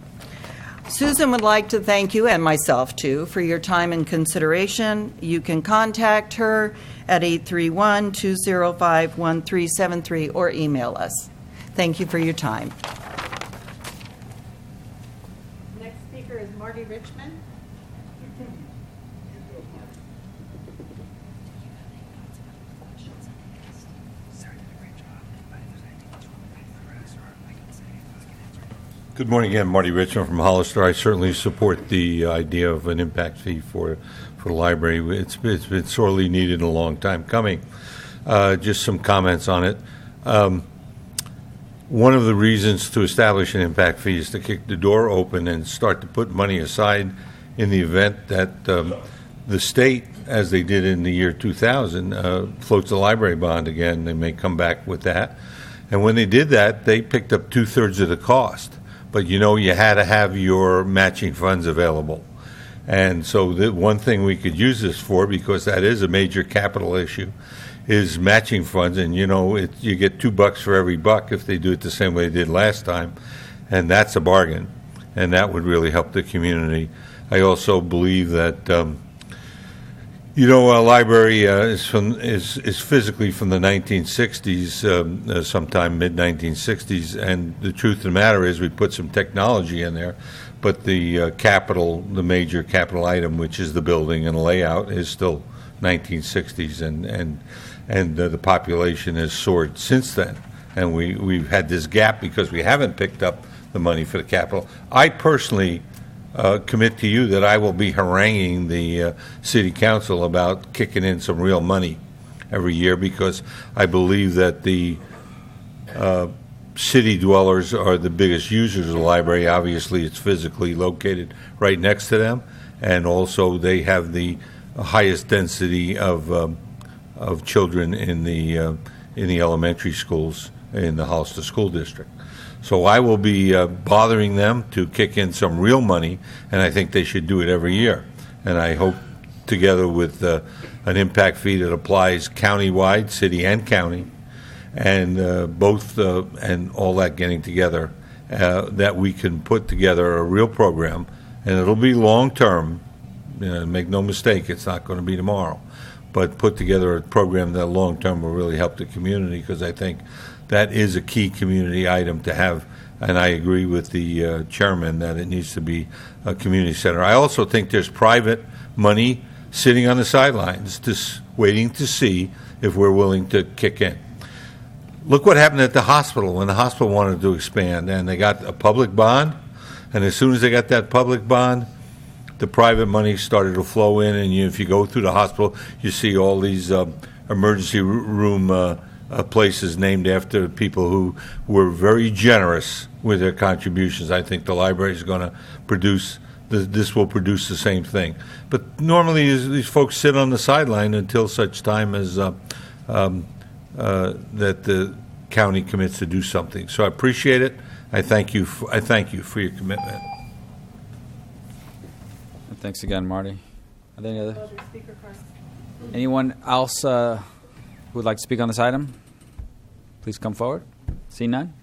Susan would like to thank you, and myself too, for your time and consideration. You can contact her at 831-205-1373 or email us. Thank you for your time. Next speaker is Margie Richmond. Good morning again, Marty Richmond from Hollister. I certainly support the idea of an impact fee for the library. It's been sorely needed and a long time coming. Just some comments on it. One of the reasons to establish an impact fee is to kick the door open and start to put money aside in the event that the state, as they did in the year 2000, floats the library bond again. They may come back with that. And when they did that, they picked up 2/3 of the cost. but you had to have your matching funds available. And so the one thing we could use this for, because that is a major capital issue, is matching funds. And, you get $2 for every buck if they do it the same way they did last time. And that's a bargain. And that would really help the community. I also believe that, a library is physically from the 1960s, sometime mid-1960s. And the truth of the matter is we put some technology in there. But the major capital item, which is the building and layout, is still 1960s, and the population has soared since then. And we've had this gap because we haven't picked up the money for the capital. I personally commit to you that I will be haranguing the city council about kicking in some real money every year, because I believe that the city dwellers are the biggest users of the library. Obviously, it's physically located right next to them, and also they have the highest density of children in the elementary schools in the Hollister School District. So I will be bothering them to kick in some real money, and I think they should do it every year. And I hope, together with an impact fee that applies countywide, city and county, and both and all that getting together, that we can put together a real program, and it'll be long term. Make no mistake, it's not going to be tomorrow, but put together a program that long term will really help the community, because I think that is a key community item to have. And I agree with the chairman that it needs to be a community center. I also think there's private money sitting on the sidelines, just waiting to see if we're willing to kick in. Look what happened at the hospital when the hospital wanted to expand, and they got a public bond, and as soon as they got that public bond, the private money started to flow in, and if you go through the hospital, you see all these emergency room places named after people who were very generous with their contributions. I think the library is going to produce, this will produce the same thing. But normally these folks sit on the sideline until such time as that the county commits to do something. So I appreciate it. I thank you for your commitment. Thanks again, Marty. Are there any other? Anyone else who would like to speak on this item? Please come forward. See none?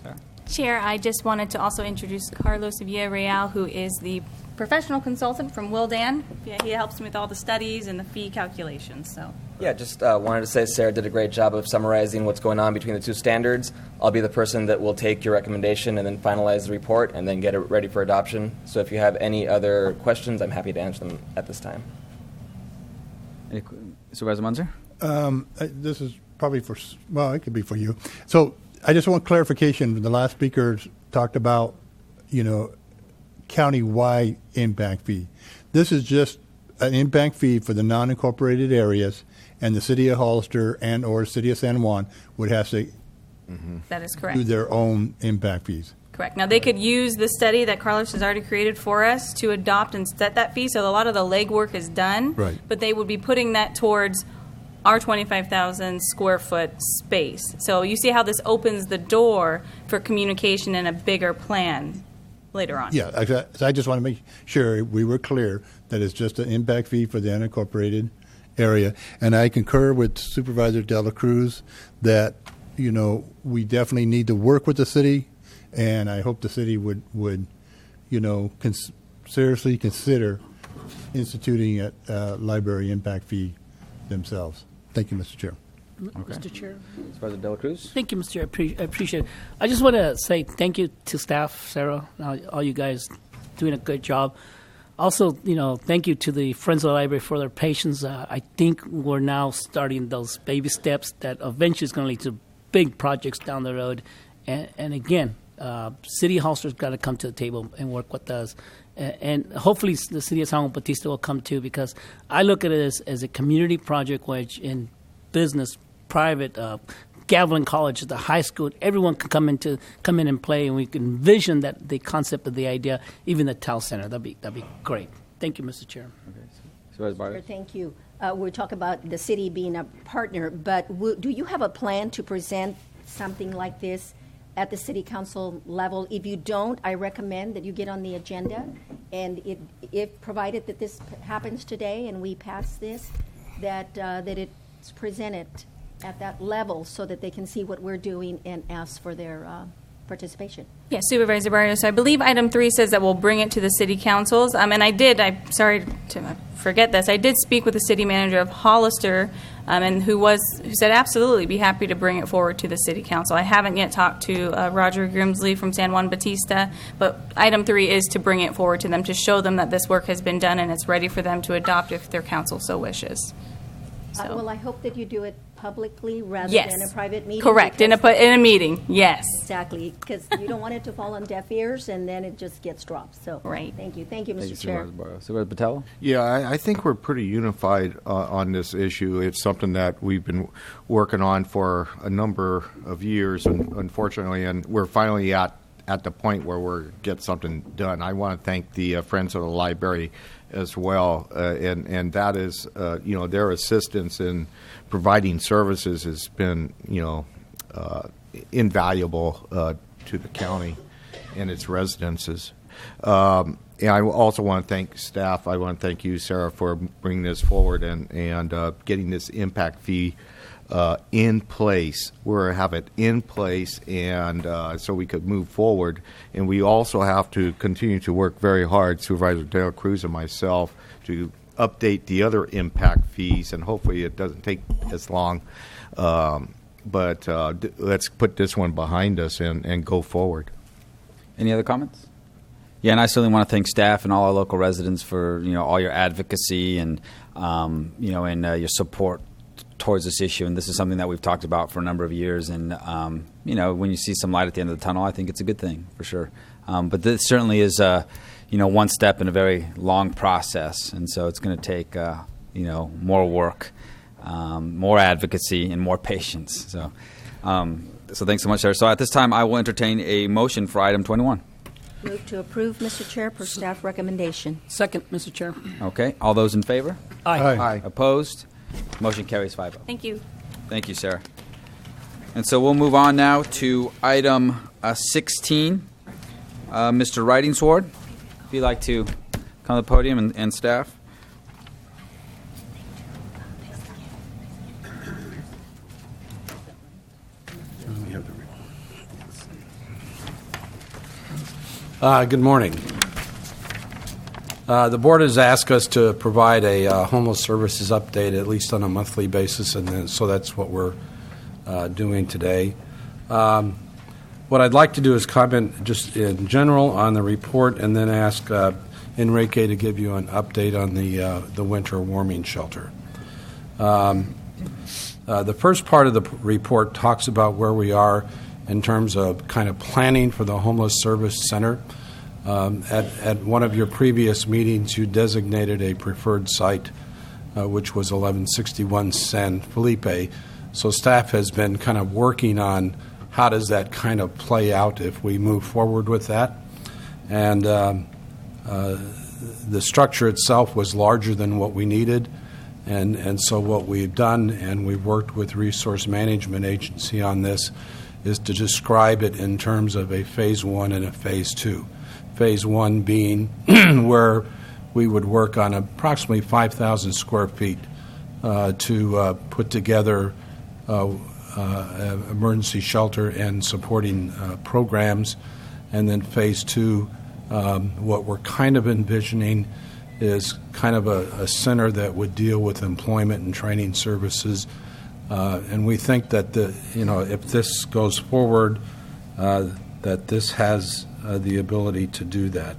Sarah? Chair, I just wanted to also introduce Carlos Villarreal, who is the professional consultant from Wildan. Yeah, he helps me with all the studies and the fee calculations. So. Yeah, just wanted to say Sarah did a great job of summarizing what's going on between the two standards. I'll be the person that will take your recommendation and then finalize the report and then get it ready for adoption. So if you have any other questions, I'm happy to answer them at this time. Supervisor Munzer? This is probably it could be for you. So I just want clarification. The last speaker talked about, county-wide impact fee. This is just an impact fee for the non-incorporated areas, and the city of Hollister and or city of San Juan would have to That is correct. do their own impact fees. Correct. Now, they could use the study that Carlos has already created for us to adopt and set that fee, so a lot of the legwork is done. Right. But they would be putting that towards our 25,000 square foot space. So you see how this opens the door for communication and a bigger plan later on. Yeah, I just want to make sure we were clear that it's just an impact fee for the unincorporated area. And I concur with Supervisor De La Cruz that, we definitely need to work with the city, and I hope the city would seriously consider instituting a library impact fee themselves. Thank you, Mr. Chair. Okay. Mr. Chair. Supervisor De La Cruz? Thank you, Mr. Chair. I appreciate it. I just want to say thank you to staff, Sarah, all you guys doing a good job. Also, thank you to the Friends of the Library for their patience. I think we're now starting those baby steps that eventually is going to lead to big projects down the road. And again, City Hollister's got to come to the table and work with us. And hopefully the city of San Juan Bautista will come too, because I look at it as a community project, which in business, private, Gavilan College, the high school, everyone can come in and play, and we can envision that the concept of the idea, even the Tao Center. That'd be great. Thank you, Mr. Chair. Okay. Supervisor Barrios? Thank you. We're talking about the city being a partner, but do you have a plan to present something like this at the city council level. If you don't, I recommend that you get on the agenda, and if provided that this happens today and we pass this, that it's presented at that level so that they can see what we're doing and ask for their participation. Yes, Supervisor Barrios. I believe item 3 says that we'll bring it to the city councils. And I'm sorry to forget this. I did speak with the city manager of Hollister, and who said absolutely be happy to bring it forward to the city council. I haven't yet talked to Roger Grimsley from San Juan Bautista, but item 3 is to bring it forward to them to show them that this work has been done and it's ready for them to adopt if their council so wishes. Well, I hope that you do it publicly rather Yes. than a private meeting. Correct, in a meeting, yes. Exactly, because you don't want it to fall on deaf ears and then it just gets dropped. So, right. Thank you, Mr. Chair. Supervisor Botelho? Yeah, I think we're pretty unified on this issue. It's something that we've been working on for a number of years, unfortunately, and we're finally at the point where we're get something done. I want to thank the Friends of the Library as well, and that is, their assistance in providing services has been, invaluable to the county and its residences. And I also want to thank staff. I want to thank you, Sarah, for bringing this forward and getting this impact fee in place. We're have it in place, and so we could move forward. And we also have to continue to work very hard, Supervisor De La Cruz and myself, to update the other impact fees, and hopefully it doesn't take as long. But let's put this one behind us and go forward. Any other comments? Yeah, and I certainly want to thank staff and all our local residents for all your advocacy and your support towards this issue. And this is something that we've talked about for a number of years. And when you see some light at the end of the tunnel, I think it's a good thing for sure. But this certainly is one step in a very long process, and so it's going to take more work, more advocacy, and more patience. So thanks so much, Sarah. So at this time, I will entertain a motion for item 21. Move to approve, Mr. Chair, per staff recommendation. Second, Mr. Chair. Okay. All those in favor? Aye. Opposed? Motion carries 5-0. Thank you. Thank you, Sarah. And so we'll move on now to item 16. Mr. Rydingsword, if you'd like to come to the podium and staff. Good morning. The board has asked us to provide a homeless services update, at least on a monthly basis, and so that's what we're doing today. What I'd like to do is comment just in general on the report, and then ask Enrique to give you an update on the winter warming shelter. The first part of the report talks about where we are in terms of kind of planning for the homeless service center. At one of your previous meetings, you designated a preferred site, which was 1161 San Felipe. So staff has been kind of working on how does that kind of play out if we move forward with that. And the structure itself was larger than what we needed. And so what we've done, and we've worked with Resource Management Agency on this, is to describe it in terms of a phase 1 and a phase 2. Phase 1 being where we would work on approximately 5,000 square feet to put together emergency shelter and supporting programs. And then phase 2, what we're kind of envisioning is kind of a center that would deal with employment and training services. And we think that if this goes forward, that this has the ability to do that.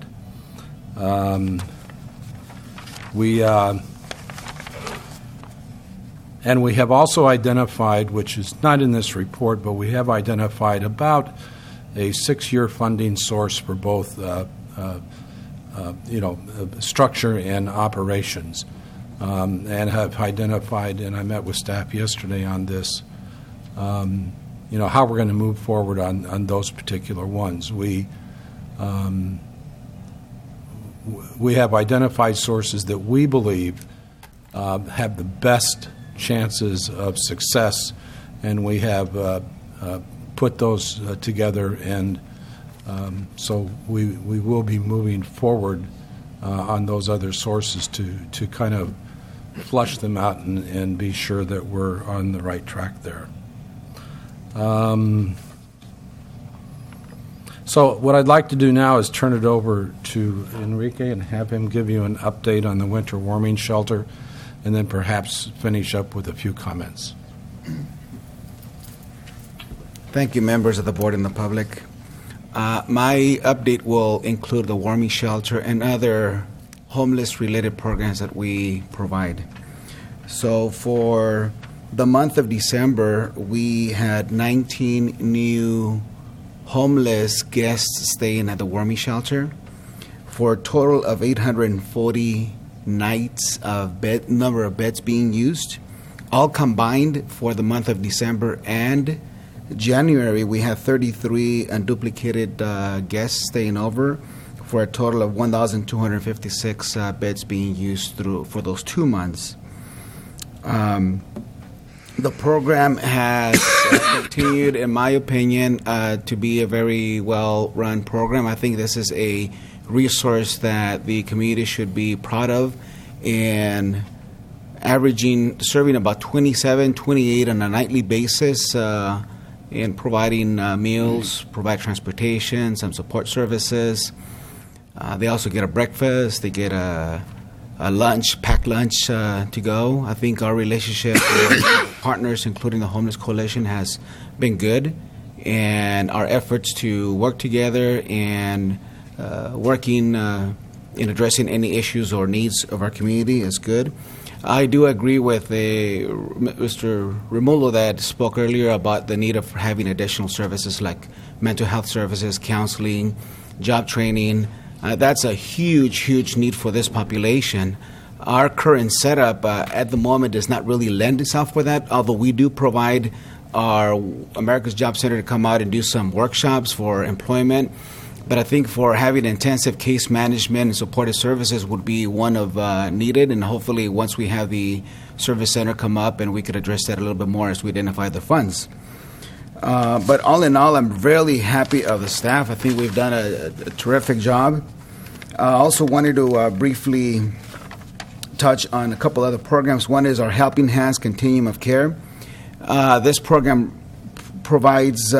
We have also identified, which is not in this report, but we have identified about a 6-year funding source for both structure and operations. And have identified, and I met with staff yesterday on this, how we're going to move forward on those particular ones. We have identified sources that we believe have the best chances of success, and we have put those together, and so we will be moving forward on those other sources to kind of flush them out and be sure that we're on the right track there. So what I'd like to do now is turn it over to Enrique and have him give you an update on the winter warming shelter, and then perhaps finish up with a few comments. Thank you, members of the board and the public. My update will include the warming shelter and other homeless-related programs that we provide. So for the month of December, we had 19 new homeless guests staying at the warming shelter for a total of 840 nights of number of beds being used. All combined for the month of December and January, we had 33 unduplicated guests staying over for a total of 1,256 beds being used for those 2 months. The program has continued, in my opinion, to be a very well-run program. I think this is a resource that the community should be proud of, and serving about 27, 28 on a nightly basis, in providing meals, provide transportation, some support services. They also get a breakfast. They get a lunch, packed lunch to go. I think our relationship with partners, including the Homeless Coalition, has been good, and our efforts to work together and working in addressing any issues or needs of our community is good. I do agree with Mr. Romulo that spoke earlier about the need of having additional services like mental health services, counseling, job training. That's a huge, huge need for this population. Our current setup at the moment does not really lend itself for that, although we do provide our America's Job Center to come out and do some workshops for employment. But I think for having intensive case management and supportive services would be one of needed, and hopefully once we have the service center come up, and we could address that a little bit more as we identify the funds. But all in all, I'm really happy of the staff. I think we've done a terrific job. I also wanted to briefly touch on a couple other programs. One is our Helping Hands Continuum of Care. This program houses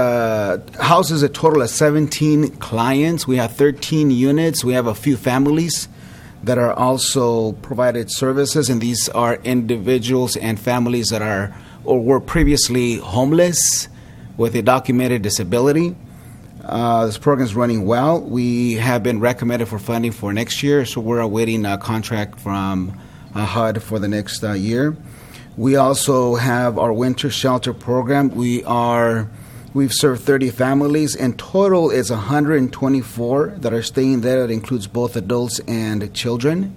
a total of 17 clients. We have 13 units. We have a few families that are also provided services, and these are individuals and families that are or were previously homeless with a documented disability. This program is running well. We have been recommended for funding for next year, so we're awaiting a contract from HUD for the next year. We also have our winter shelter program. We've served 30 families. In total, it's 124 that are staying there. That includes both adults and children.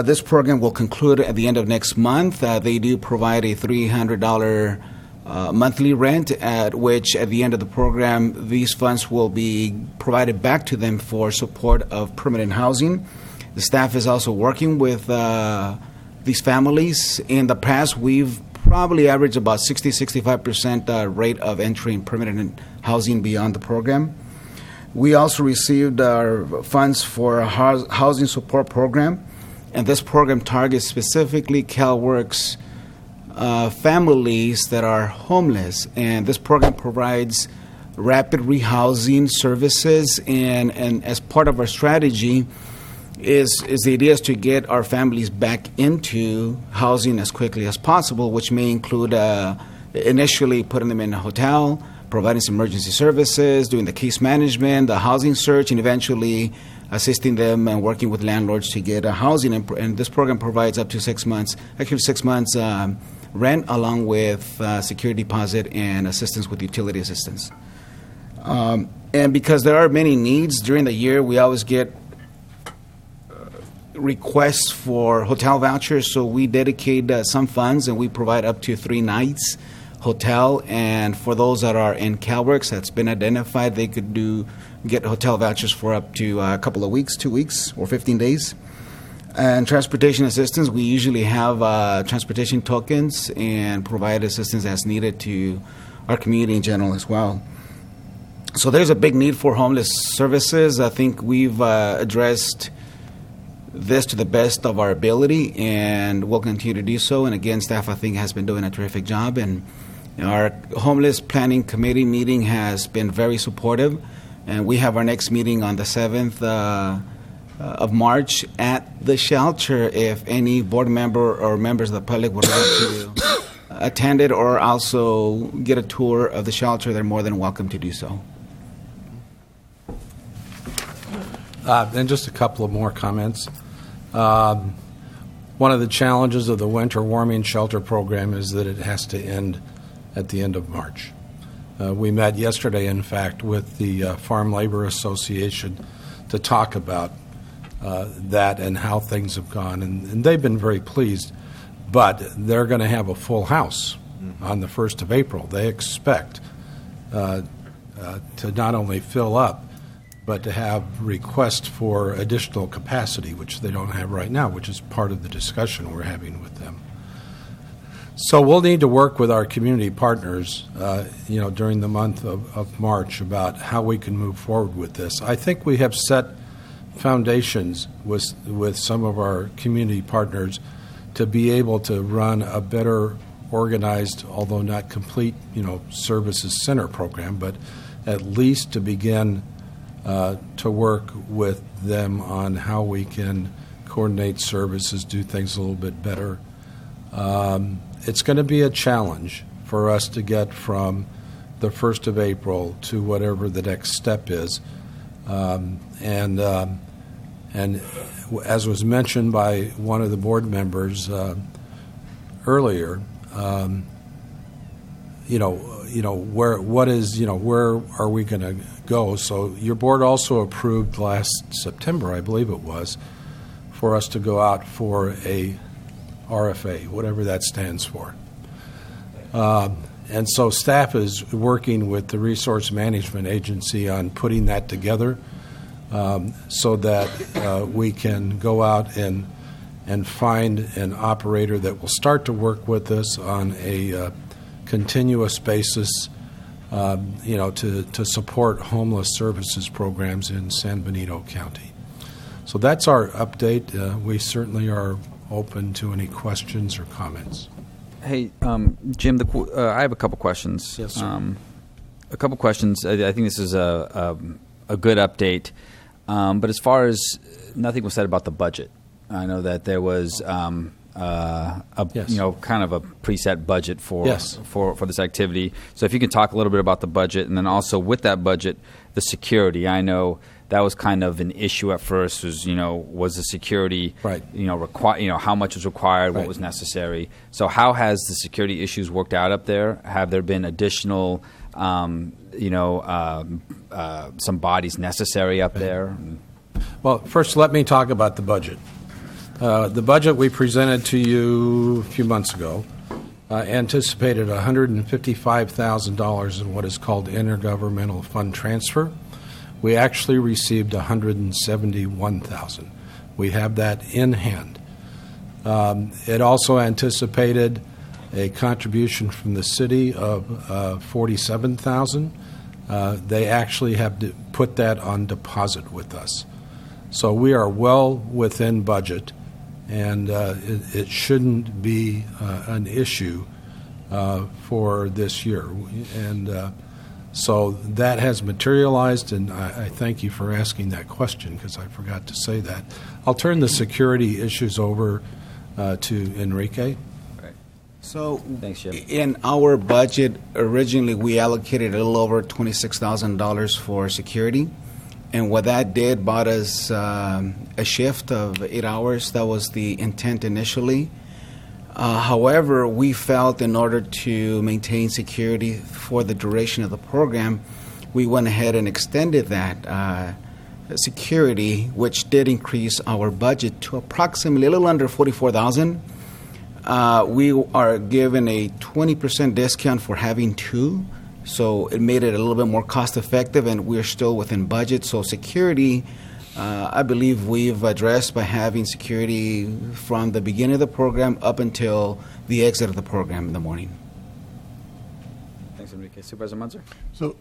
This program will conclude at the end of next month. They do provide a $300 monthly rent, at which at the end of the program, these funds will be provided back to them for support of permanent housing. The staff is also working with these families. In the past, we've probably averaged about 60-65% rate of entering permanent housing beyond the program. We also received our funds for a housing support program, and this program targets specifically CalWorks families that are homeless, and this program provides rapid rehousing services, and as part of our strategy is the idea is to get our families back into housing as quickly as possible, which may include initially putting them in a hotel, providing some emergency services, doing the case management, the housing search, and eventually assisting them and working with landlords to get a housing. And this program provides up to 6 months, actually 6 months rent, along with security deposit and assistance with utility assistance. And because there are many needs during the year, we always get requests for hotel vouchers, so we dedicate some funds and we provide up to 3 nights hotel. And for those that are in CalWorks that's been identified, they could get hotel vouchers for up to a couple of weeks, 2 weeks, or 15 days. And transportation assistance, we usually have transportation tokens and provide assistance as needed to our community in general as well. So there's a big need for homeless services. I think we've addressed this to the best of our ability, and we'll continue to do so. And again, staff, I think, has been doing a terrific job. And our homeless planning committee meeting has been very supportive. And we have our next meeting on the 7th of March at the shelter. If any board member or members of the public would like to attend it or also get a tour of the shelter, they're more than welcome to do so. And just a couple of more comments. One of the challenges of the winter warming shelter program is that it has to end at the end of March. We met yesterday, in fact, with the Farm Labor Association to talk about that and how things have gone. And they've been very pleased, but they're going to have a full house on the 1st of April. They expect to not only fill up, but to have requests for additional capacity, which they don't have right now, which is part of the discussion we're having with them. So we'll need to work with our community partners, during the month of March about how we can move forward with this. I think we have set foundations with some of our community partners to be able to run a better organized, although not complete, services center program, but at least to begin to work with them on how we can coordinate services, do things a little bit better. It's going to be a challenge for us to get from the 1st of April to whatever the next step is. And as was mentioned by one of the board members earlier, where are we going to go? So your board also approved last September, I believe it was, for us to go out for a RFA, whatever that stands for. And so staff is working with the Resource Management Agency on putting that together so that we can go out and find an operator that will start to work with us on a continuous basis, to support homeless services programs in San Benito County. So that's our update. We certainly are open to any questions or comments. Hey, Jim, I have a couple questions. Yes, sir. A couple questions. I think this is a good update. But as far as nothing was said about the budget, I know that there was kind of a preset budget for this activity. So if you can talk a little bit about the budget, and then also with that budget, the security. I know that was kind of an issue at first. Was the security right? How much was required, what was necessary. So how has the security issues worked out up there? Have there been additional some bodies necessary up there? Well, first let me talk about the budget. The budget we presented to you a few months ago anticipated $155,000 in what is called intergovernmental fund transfer. We actually received $171,000. We have that in hand. It also anticipated a contribution from the city of $47,000. They actually have to put that on deposit with us. So we are well within budget, and it shouldn't be an issue for this year. And so that has materialized, and I thank you for asking that question because I forgot to say that. I'll turn the security issues over to Enrique. So thanks, Jim. In our budget, originally we allocated a little over $26,000 for security. And what that did bought us a shift of 8 hours. That was the intent initially. However, we felt in order to maintain security for the duration of the program, we went ahead and extended that security, which did increase our budget to approximately a little under $44,000. We are given a 20% discount for having two, so it made it a little bit more cost effective, and we're still within budget. So security, I believe we've addressed by having security from the beginning of the program up until the exit of the program in the morning. Thanks, Thanks, Enrique. Supervisor Munzer?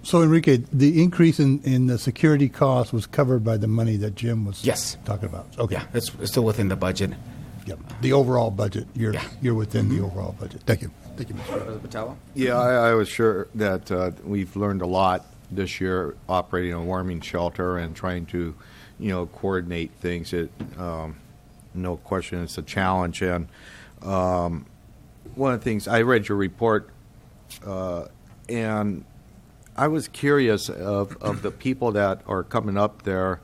So Enrique, the increase in the security cost was covered by the money that Jim was talking about. Okay. Yeah, it's still within the budget. Yep. The overall budget, you're within the overall budget. Thank you. Thank you, Mr. Supervisor Botelho? Yeah, I was sure that we've learned a lot this year operating a warming shelter and trying to, coordinate things. No question, it's a challenge. And one of the things, I read your report, and I was curious of the people that are coming up there.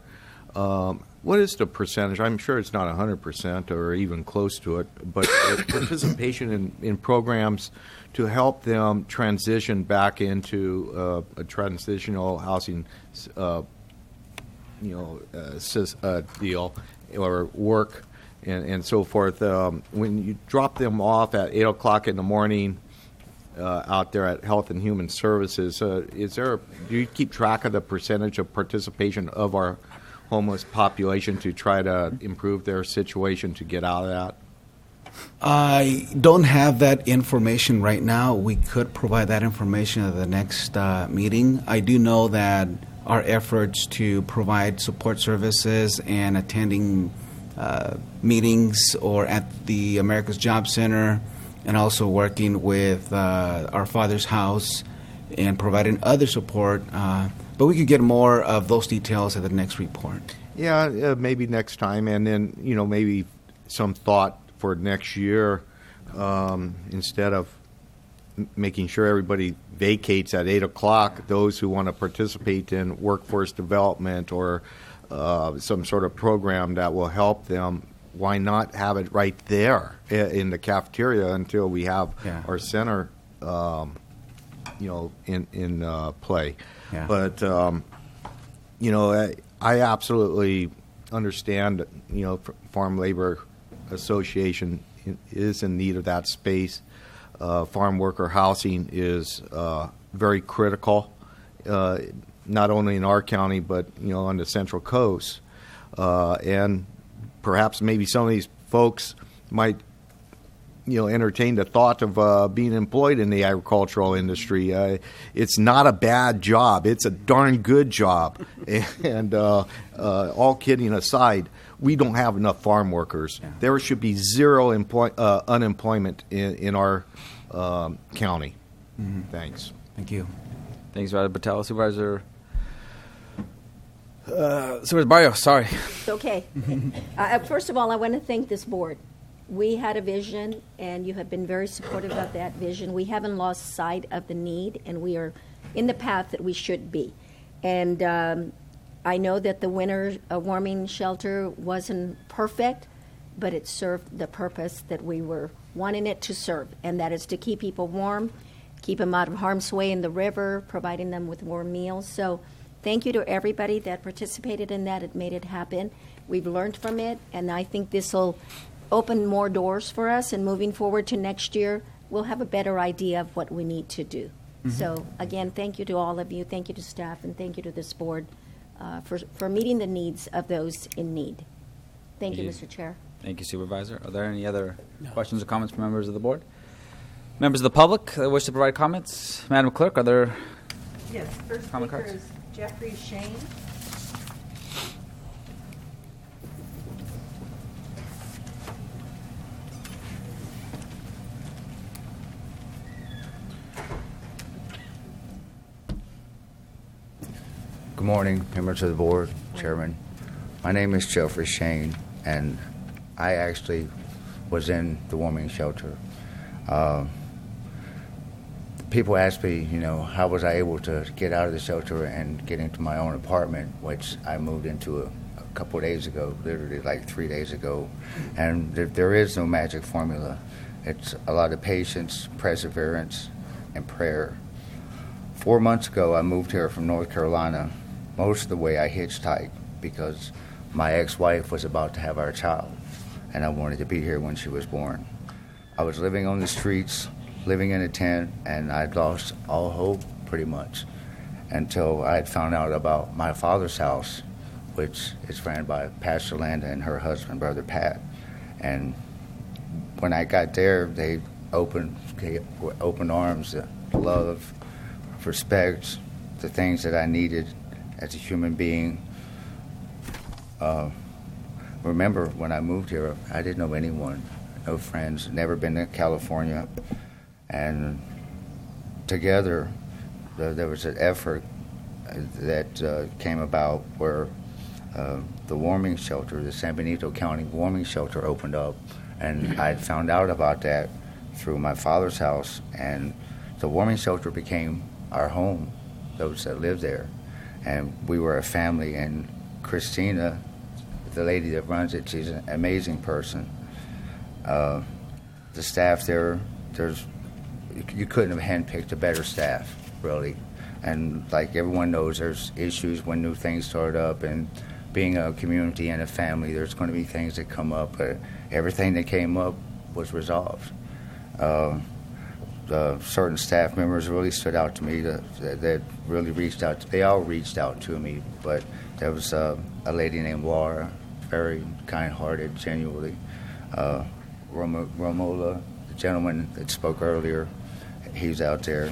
What is the percentage? I'm sure it's not 100% or even close to it, but participation in programs to help them transition back into a transitional housing, deal or work and so forth. When you drop them off at 8 o'clock in the morning out there at Health and Human Services, do you keep track of the percentage of participation of our homeless population to try to improve their situation to get out of that? I don't have that information right now. We could provide that information at the next meeting. I do know that our efforts to provide support services and attending meetings or at the America's Job Center and also working with our Father's House and providing other support. But we could get more of those details at the next report. Yeah, maybe next time. And then, maybe some thought for next year instead of making sure everybody vacates at 8 o'clock, those who want to participate in workforce development or some sort of program that will help them, why not have it right there in the cafeteria until we have our center, in play. Yeah. But, I absolutely understand, Farm Labor Association is in need of that space. Farm worker housing is very critical, not only in our county, but, on the Central Coast. And perhaps maybe some of these folks might entertain the thought of being employed in the agricultural industry. It's not a bad job. It's a darn good job. And all kidding aside, we don't have enough farm workers. Yeah. There should be zero unemployment in our county. Mm-hmm. Thanks. Thank you. Thanks, Supervisor Botelho. Supervisor Barrios, sorry. It's okay. First of all, I want to thank this board. We had a vision, and you have been very supportive of that vision. We haven't lost sight of the need, and we are in the path that we should be. And I know that the winter warming shelter wasn't perfect, but it served the purpose that we were wanting it to serve, and that is to keep people warm, keep them out of harm's way in the river, providing them with warm meals. So thank you to everybody that participated in that. It made it happen. We've learned from it, and I think this will open more doors for us, and moving forward to next year, we'll have a better idea of what we need to do. Mm-hmm. So, again, thank you to all of you. Thank you to staff, and thank you to this board for meeting the needs of those in need. Thank you, Mr. Chair. Thank you, Supervisor. Are there any other questions or comments from members of the board? Members of the public that wish to provide comments? Madam Clerk, are there first comment speaker cards? is Jeffrey Shane. Good morning, members of the board, Chairman. My name is Jeffrey Shane, and I actually was in the warming shelter. People ask me, how was I able to get out of the shelter and get into my own apartment, which I moved into a couple of days ago, literally like 3 days ago. And there is no magic formula. It's a lot of patience, perseverance, and prayer. 4 months ago, I moved here from North Carolina. Most of the way I hitchhiked because my ex-wife was about to have our child, and I wanted to be here when she was born. I was living on the streets, living in a tent, and I'd lost all hope pretty much until I had found out about my father's house, which is ran by Pastor Landa and her husband, Brother Pat. And when I got there, they opened arms, love, respect, the things that I needed as a human being. Remember, when I moved here, I didn't know anyone, no friends, never been to California. And together, there was an effort that came about where the warming shelter, the San Benito County warming shelter, opened up. And I found out about that through my father's house. And the warming shelter became our home, those that lived there. And we were a family. And Christina, the lady that runs it, she's an amazing person. The staff there, you couldn't have handpicked a better staff, really. And like everyone knows, there's issues when new things start up, and being a community and a family, there's going to be things that come up, but everything that came up was resolved. Certain staff members really stood out to me that really reached out. They all reached out to me, but there was a lady named Laura, very kind-hearted, genuinely. Romola, the gentleman that spoke earlier, he's out there.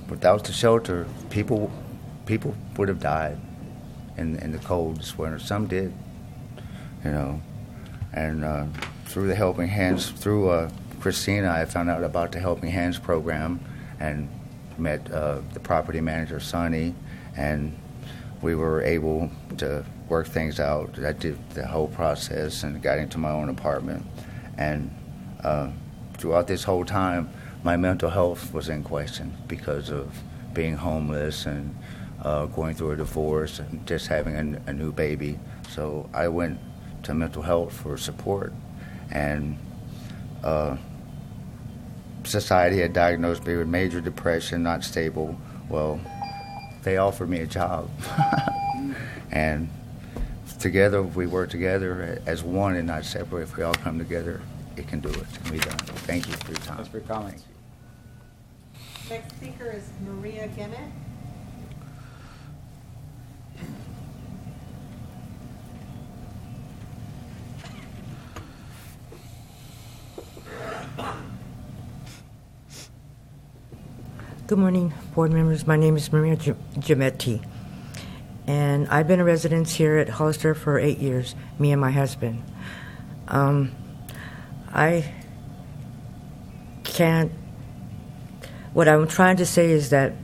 Without the shelter, people would have died in the cold this winter. Some did, you know. And through the Helping Hands, through Christina, I found out about the Helping Hands program and met the property manager, Sonny, and we were able to work things out. I did the whole process and got into my own apartment. And throughout this whole time, my mental health was in question because of being homeless and going through a divorce and just having a new baby. So I went to mental health for support. And society had diagnosed me with major depression, not stable. Well, they offered me a job. And together, we work together as one and not separate. If we all come together, it can do it. It can be done. Thank you for your time. Thanks for your comments. Next speaker is Maria Gemmett. Good morning, board members. My name is Maria Gimetti, and I've been a resident here at Hollister for 8 years, me and my husband. What I'm trying to say is that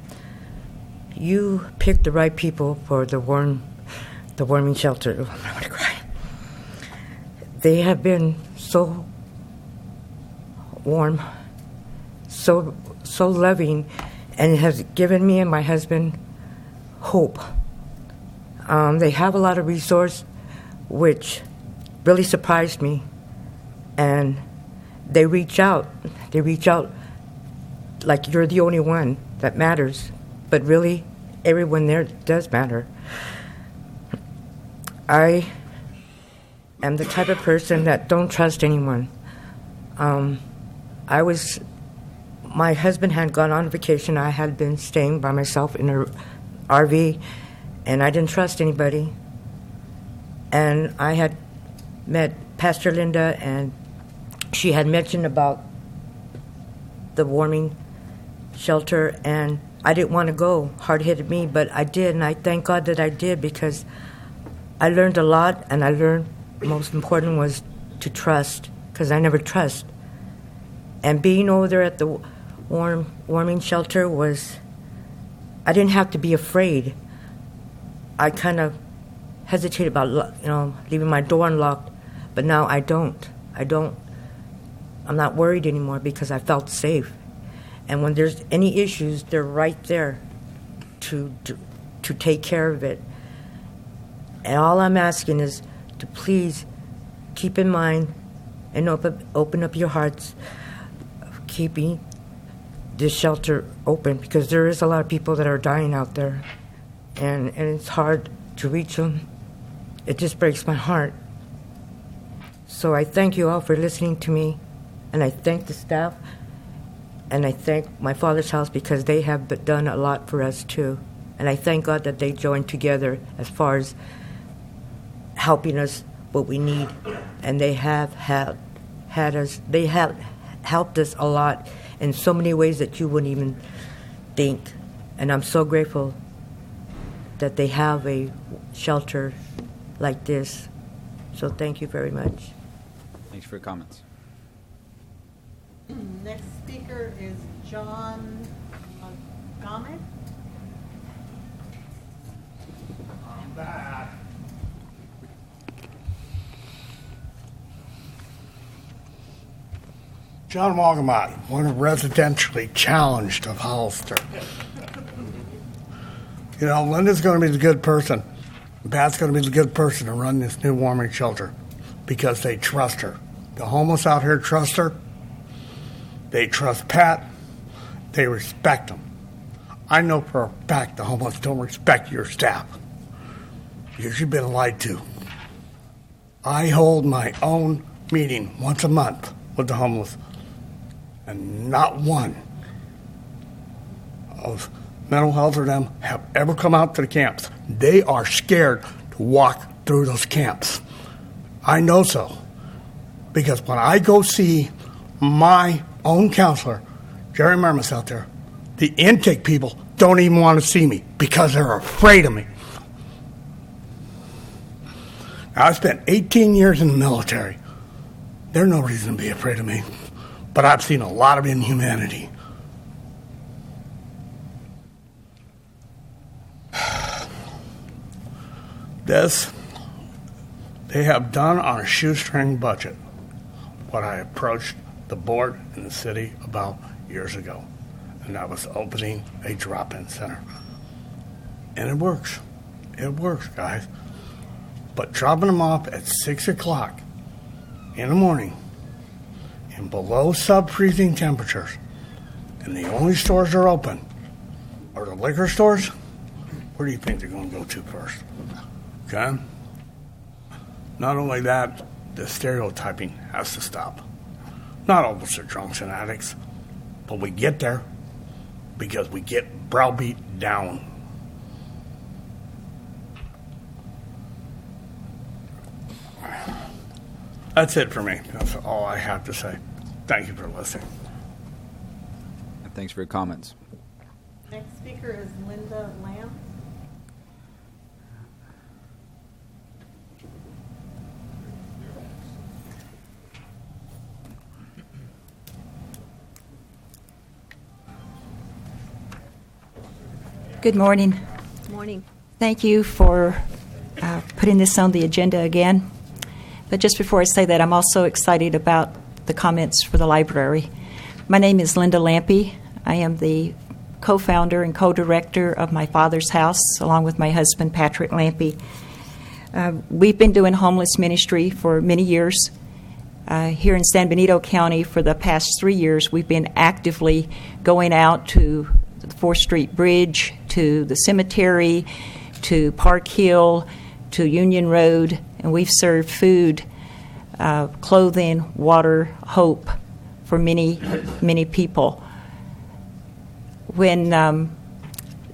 you picked the right people for the warming shelter. Oh, I'm gonna cry. They have been so warm, so loving, and it has given me and my husband hope. They have a lot of resource, which really surprised me, and they reach out like you're the only one that matters, but really everyone there does matter. I am the type of person that don't trust anyone. My husband had gone on vacation. I had been staying by myself in an RV, and I didn't trust anybody. And I had met Pastor Linda, and she had mentioned about the warming shelter, and I didn't want to go. Hard-headed me, but I did, and I thank God that I did, because I learned a lot, and I learned most important was to trust, because I never trust. And being over there at the warming shelter I didn't have to be afraid. I kind of hesitated about, leaving my door unlocked, but now I don't. I'm not worried anymore because I felt safe. And when there's any issues, they're right there to take care of it. And all I'm asking is to please keep in mind and open up your hearts, keeping this shelter open, because there is a lot of people that are dying out there, and it's hard to reach them. It just breaks my heart. So I thank you all for listening to me, and I thank the staff, and I thank my father's house, because they have done a lot for us too. And I thank God that they joined together as far as helping us what we need, and they have helped us a lot in so many ways that you wouldn't even think. And I'm so grateful that they have a shelter like this. So thank you very much. Thanks for your comments. Next speaker is John Montgomery. I'm back. John Montgomery, one of residentially challenged of Hollister. You know, Linda's going to be the good person. Pat's going to be the good person to run this new warming shelter because they trust her. The homeless out here trust her. They trust Pat. They respect him. I know for a fact the homeless don't respect your staff because you've been lied to. I hold my own meeting once a month with the homeless, and not one of mental health or them have ever come out to the camps. They are scared to walk through those camps. I know so, because when I go see my own counselor, Jerry Mermis out there, the intake people don't even want to see me because they're afraid of me. Now, I spent 18 years in the military. There's no reason to be afraid of me, but I've seen a lot of inhumanity. This, they have done on a shoestring budget what I approached the board in the city about years ago, and that was opening a drop-in center. And it works. It works, guys. But dropping them off at 6 o'clock in the morning in below sub-freezing temperatures, and the only stores that are open are the liquor stores, where do you think they're going to go to first? Okay? Not only that, the stereotyping has to stop. Not all of us are drunks and addicts, but we get there because we get browbeat down. That's it for me. That's all I have to say. Thank you for listening. And thanks for your comments. Next speaker is Linda Lamb. Good morning. Morning. Thank you for putting this on the agenda again. But just before I say that, I'm also excited about the comments for the library. My name is Linda Lampy. I am the co-founder and co-director of My Father's House, along with my husband, Patrick Lampy. We've been doing homeless ministry for many years. Here in San Benito County, for the past 3 years, we've been actively going out to the 4th Street Bridge, to the cemetery, to Park Hill, to Union Road, and we've served food, clothing, water, hope for many, many people. When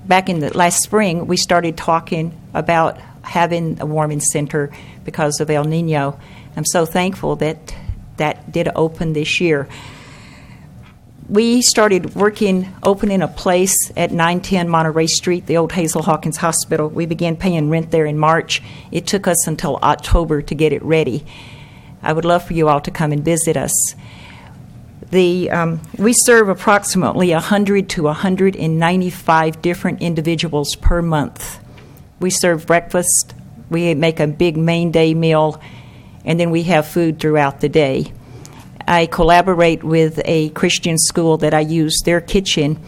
back in the last spring, we started talking about having a warming center because of El Nino. I'm so thankful that that did open this year. We started opening a place at 910 Monterey Street, the old Hazel Hawkins Hospital. We began paying rent there in March. It took us until October to get it ready. I would love for you all to come and visit us. We serve approximately 100 to 195 different individuals per month. We serve breakfast, we make a big main day meal, and then we have food throughout the day. I collaborate with a Christian school that I use their kitchen,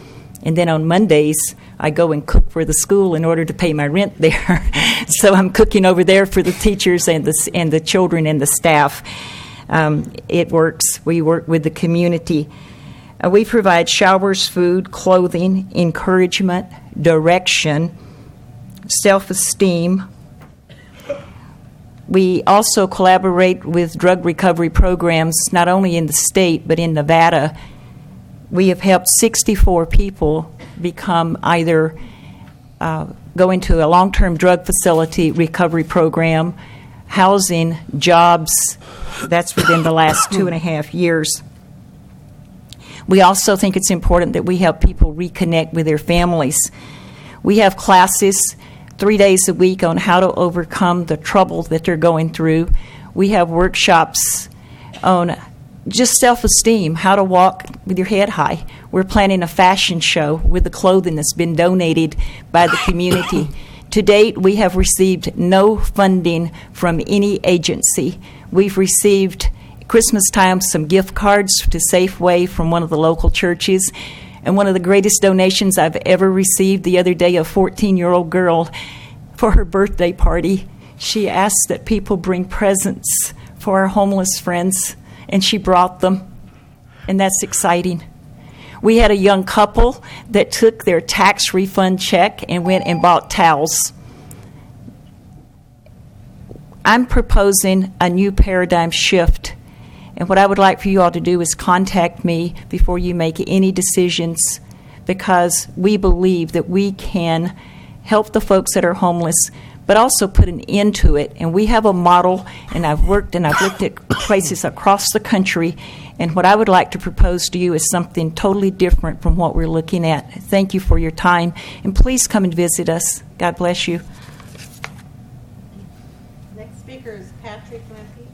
and then on Mondays I go and cook for the school in order to pay my rent there. So I'm cooking over there for the teachers and the children and the staff. It works. We work with the community. We provide showers, food, clothing, encouragement, direction, self-esteem. We also collaborate with drug recovery programs, not only in the state, but in Nevada. We have helped 64 people become either go into a long-term drug facility recovery program, housing, jobs. That's within the last 2.5 years. We also think it's important that we help people reconnect with their families. We have classes 3 days a week on how to overcome the trouble that they're going through. We have workshops on just self-esteem, how to walk with your head high. We're planning a fashion show with the clothing that's been donated by the community. To date, we have received no funding from any agency. We've received, Christmas time, some gift cards to Safeway from one of the local churches. And one of the greatest donations I've ever received the other day, a 14-year-old girl, for her birthday party, she asked that people bring presents for our homeless friends, and she brought them, and that's exciting. We had a young couple that took their tax refund check and went and bought towels. I'm proposing a new paradigm shift, and what I would like for you all to do is contact me before you make any decisions, because we believe that we can help the folks that are homeless, but also put an end to it. And we have a model, and I've looked at places across the country, and what I would like to propose to you is something totally different from what we're looking at. Thank you for your time, and please come and visit us. God bless you. Next speaker is Patrick Lampy.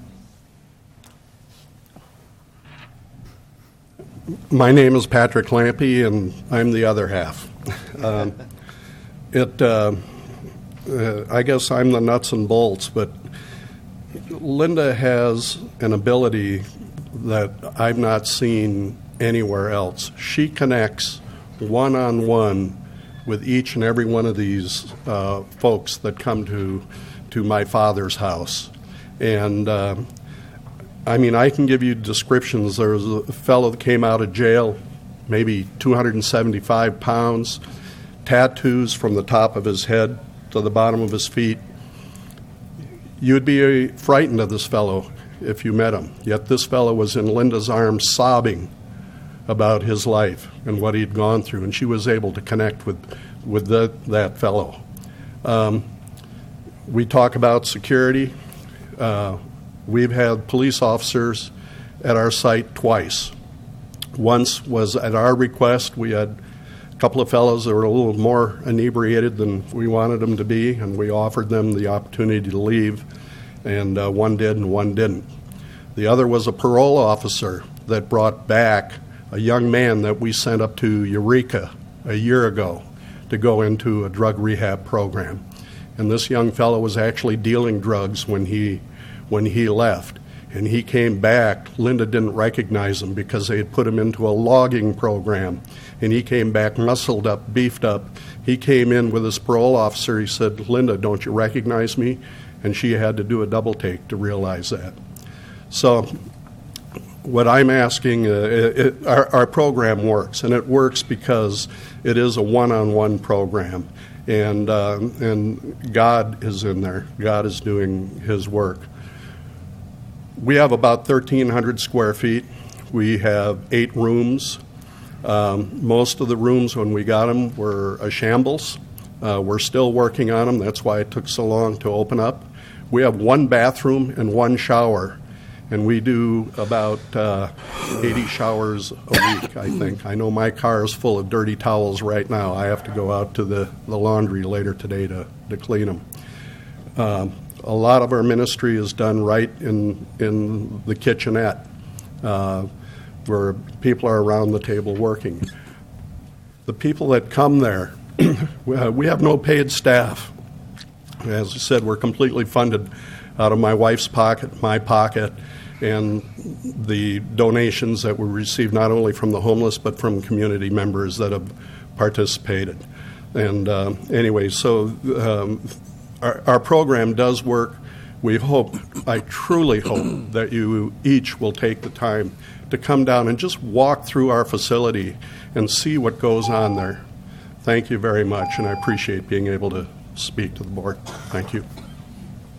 My name is Patrick Lampy, and I'm the other half. I guess I'm the nuts and bolts, but Linda has an ability that I've not seen anywhere else. She connects one-on-one with each and every one of these folks that come to my father's house. And I mean, I can give you descriptions. There was a fellow that came out of jail, maybe 275 pounds, tattoos from the top of his head to the bottom of his feet. You'd be frightened of this fellow if you met him. Yet this fellow was in Linda's arms sobbing about his life and what he'd gone through, and she was able to connect with that fellow. We talk about security. We've had police officers at our site twice. Once was at our request. We had a couple of fellows that were a little more inebriated than we wanted them to be, and we offered them the opportunity to leave, and one did and one didn't. The other was a parole officer that brought back a young man that we sent up to Eureka a year ago to go into a drug rehab program. And this young fellow was actually dealing drugs when he left. And he came back. Linda didn't recognize him because they had put him into a logging program. And he came back muscled up, beefed up. He came in with his parole officer. He said, "Linda, don't you recognize me?" And she had to do a double take to realize that. So what I'm asking, our program works, and it works because it is a one-on-one program. And God is in there. God is doing his work. We have about 1,300 square feet. We have 8 rooms. Most of the rooms, when we got them, were a shambles. We're still working on them. That's why it took so long to open up. We have 1 bathroom and 1 shower, and we do about 80 showers a week, I think. I know my car is full of dirty towels right now. I have to go out to the laundry later today to clean them. A lot of our ministry is done right in the kitchenette, where people are around the table working. The people that come there, we have no paid staff. As I said, we're completely funded out of my wife's pocket, my pocket, and the donations that we receive not only from the homeless but from community members that have participated. And anyway, so our program does work. We hope, I truly hope, that you each will take the time to come down and just walk through our facility and see what goes on there. Thank you very much, and I appreciate being able to speak to the board. Thank you.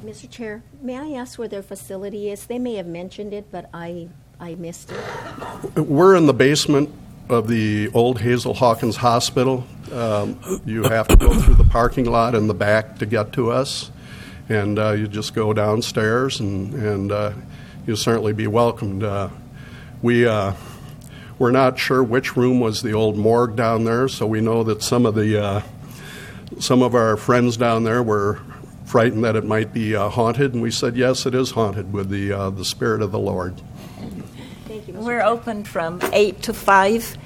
Mr. Chair, may I ask where their facility is? They may have mentioned it, but I missed it. We're in the basement of the old Hazel Hawkins Hospital. You have to go through the parking lot in the back to get to us, and you just go downstairs, and you'll certainly be welcomed. We We're not sure which room was the old morgue down there, so we know that some of our friends down there were frightened that it might be haunted, and we said, yes, it is haunted with the Spirit of the Lord. Thank you. We're open from 8 to 5.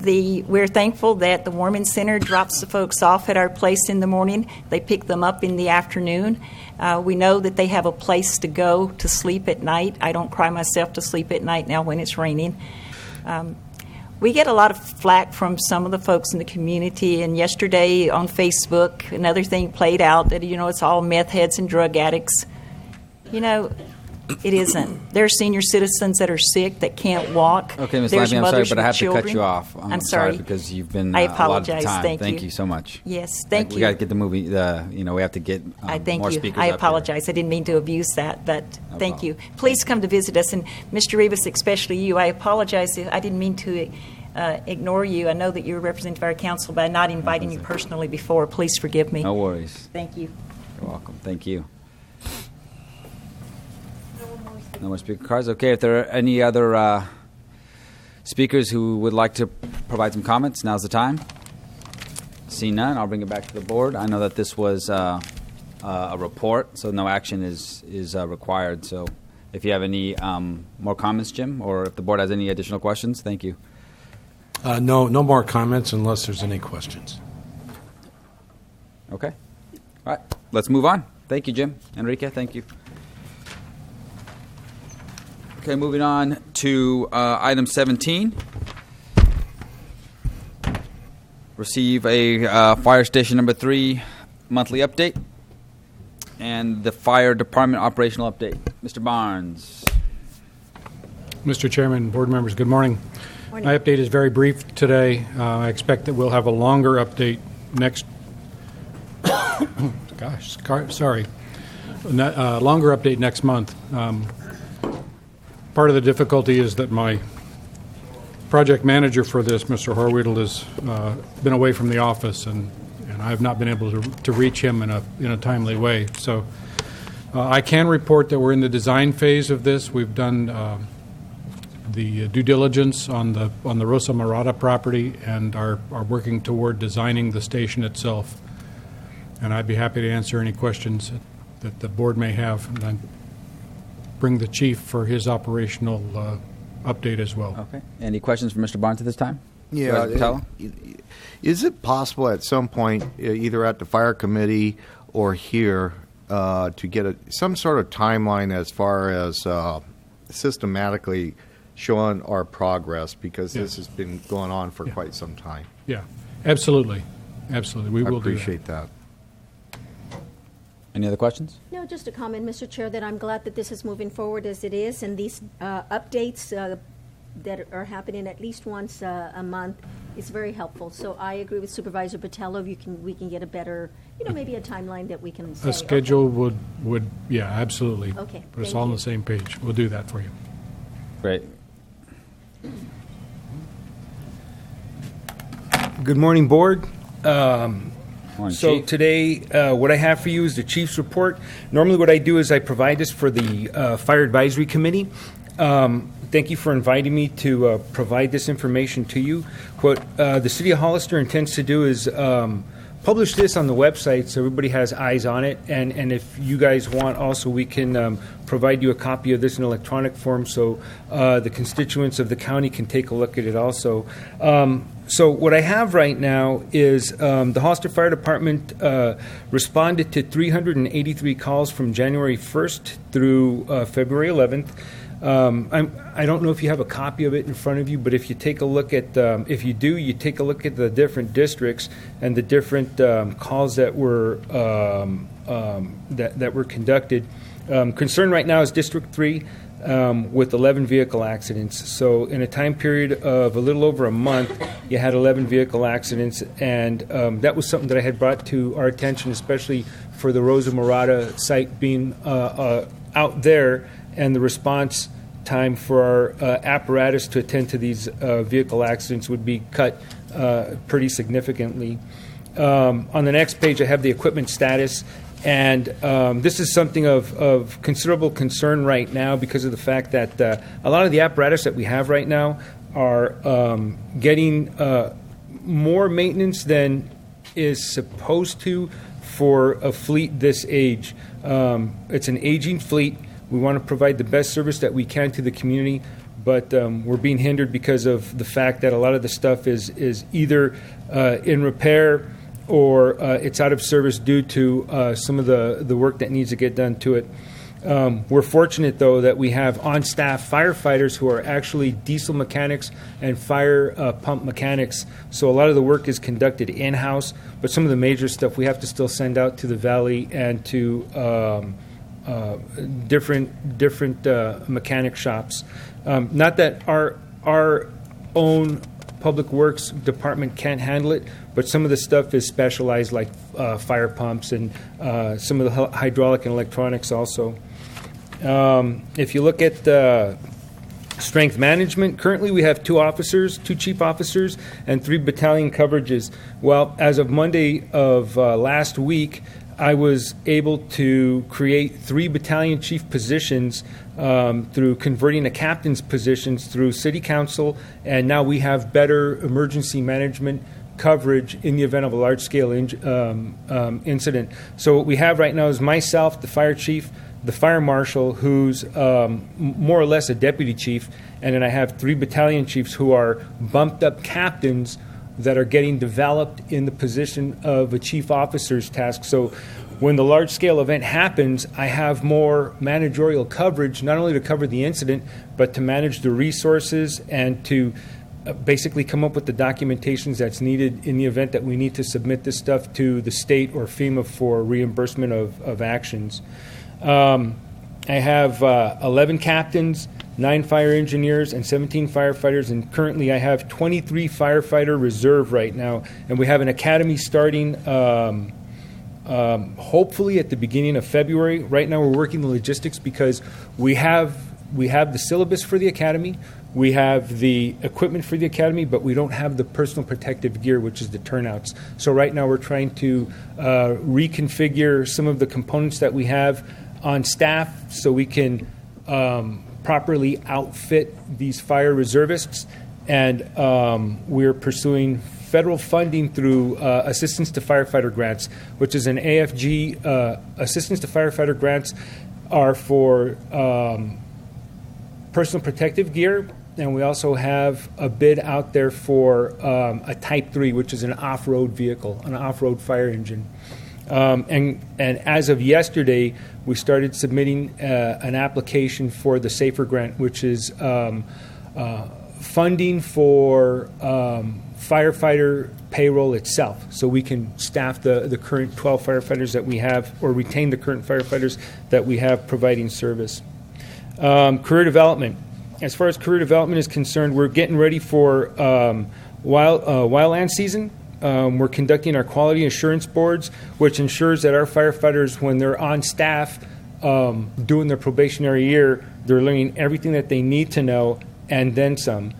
We're thankful that the Warming Center drops the folks off at our place in the morning. They pick them up in the afternoon. We know that they have a place to go to sleep at night. I don't cry myself to sleep at night now when it's raining. We get a lot of flack from some of the folks in the community, and yesterday on Facebook, another thing played out that, it's all meth heads and drug addicts. It isn't. There are senior citizens that are sick that can't walk. Okay, Ms. There's Lambie, I'm sorry, mothers but I with have children. to cut you off. I'm sorry because you've been I a lot of apologize. the time. Thank you so much. Yes, thank you. We got to get the movie. We have to get I thank more you. speakers. I up apologize. I didn't mean to abuse that, but thank you. Please come to visit us, and Mr. Rivas, especially you. I apologize. I didn't mean to ignore you. I know that you're a representative of our council, by not inviting you personally before. Please forgive me. No worries. Thank you. You're welcome. Thank you. No more speaker cards. Okay, if there are any other speakers who would like to provide some comments, now's the time. Seeing none, I'll bring it back to the board. I know that this was a report, so no action is required. So if you have any more comments, Jim, or if the board has any additional questions, thank you. No more comments unless there's any questions. Okay. All right. Let's move on. Thank you, Jim. Enrique, thank you. Okay, moving on to item 17. Receive a Fire Station number 3 monthly update and the Fire Department operational update. Mr. Barnes. Mr. Chairman, board members, good morning. My update is very brief today. I expect that we'll have a longer update next. Longer update next month. Part of the difficulty is that my project manager for this, Mr. Horwedel, has been away from the office, and I have not been able to reach him in a timely way. So I can report that we're in the design phase of this. We've done the due diligence on the Rosa Morada property and are working toward designing the station itself. And I'd be happy to answer any questions that the board may have. And I bring the chief for his operational update as well. Okay. Any questions for Mr. Barnes at this time? Yeah. Is it possible at some point, either at the fire committee or here, to get some sort of timeline as far as systematically showing our progress, because this has been going on for quite some time? Yeah, absolutely. Absolutely. We will appreciate that. Any other questions? No, just a comment, Mr. Chair, that I'm glad that this is moving forward as it is, and these updates that are happening at least once a month is very helpful. So I agree with Supervisor Botelho. We can get a better, maybe a timeline that we can say. A schedule would, yeah, absolutely. Okay. Put us all on the same page. We'll do that for you. Great. Good morning, board. Morning, so Chief. today, what I have for you is the chief's report. Normally what I do is I provide this for the Fire Advisory Committee. Thank you for inviting me to provide this information to you. What the City of Hollister intends to do is publish this on the website so everybody has eyes on it. And if you guys want also, we can provide you a copy of this in electronic form so the constituents of the county can take a look at it also. So what I have right now is the Hollister Fire Department responded to 383 calls from January 1st through February 11th. I don't know if you have a copy of it in front of you, but if you take a look at, if you do, you take a look at the different districts and the different calls that were that were conducted. Concern right now is District 3 with 11 vehicle accidents. So in a time period of a little over a month, you had 11 vehicle accidents, and that was something that I had brought to our attention, especially for the Rosa Morada site being out there, and the response time for our apparatus to attend to these vehicle accidents would be cut pretty significantly. On the next page, I have the equipment status. And this is something of considerable concern right now because of the fact that a lot of the apparatus that we have right now, are getting more maintenance than is supposed to for a fleet this age. It's an aging fleet. We want to provide the best service that we can to the community, but we're being hindered because of the fact that a lot of the stuff is either in repair or it's out of service due to some of the work that needs to get done to it. We're fortunate, though, that we have on-staff firefighters who are actually diesel mechanics and fire pump mechanics. So a lot of the work is conducted in-house, but some of the major stuff we have to still send out to the valley and to different mechanic shops. Not that our own public works department can't handle it, but some of the stuff is specialized, like fire pumps and some of the hydraulic and electronics also. If you look at strength management, currently we have 2 chief officers, and 3 battalion coverages. Well, as of Monday of last week, I was able to create 3 battalion chief positions through converting the captain's positions through City Council, and now we have better emergency management coverage in the event of a large-scale incident. So what we have right now is myself, the fire chief, the fire marshal, who's more or less a deputy chief, and then I have 3 battalion chiefs who are bumped-up captains that are getting developed in the position of a chief officer's task. So when the large-scale event happens, I have more managerial coverage, not only to cover the incident, but to manage the resources and to basically come up with the documentations that's needed in the event that we need to submit this stuff to the state or FEMA for reimbursement of actions. I have 11 captains, 9 fire engineers, and 17 firefighters, and currently I have 23 firefighter reserve right now, and we have an academy starting hopefully at the beginning of February. Right now we're working the logistics because we have the syllabus for the academy, we have the equipment for the academy, but we don't have the personal protective gear, which is the turnouts. So right now we're trying to reconfigure some of the components that we have on staff so we can properly outfit these fire reservists, and we're pursuing federal funding through Assistance to Firefighter Grants, which is an AFG. Assistance to Firefighter Grants are for personal protective gear, and we also have a bid out there for a Type 3, which is an off-road vehicle, an off-road fire engine. And as of yesterday, we started submitting an application for the SAFER grant, which is funding for firefighter payroll itself, so we can staff the current 12 firefighters that we have, or retain the current firefighters that we have providing service. Career development. As far as career development is concerned, we're getting ready for wildland season. We're conducting our quality assurance boards, which ensures that our firefighters, when they're on staff doing their probationary year, they're learning everything that they need to know and then some.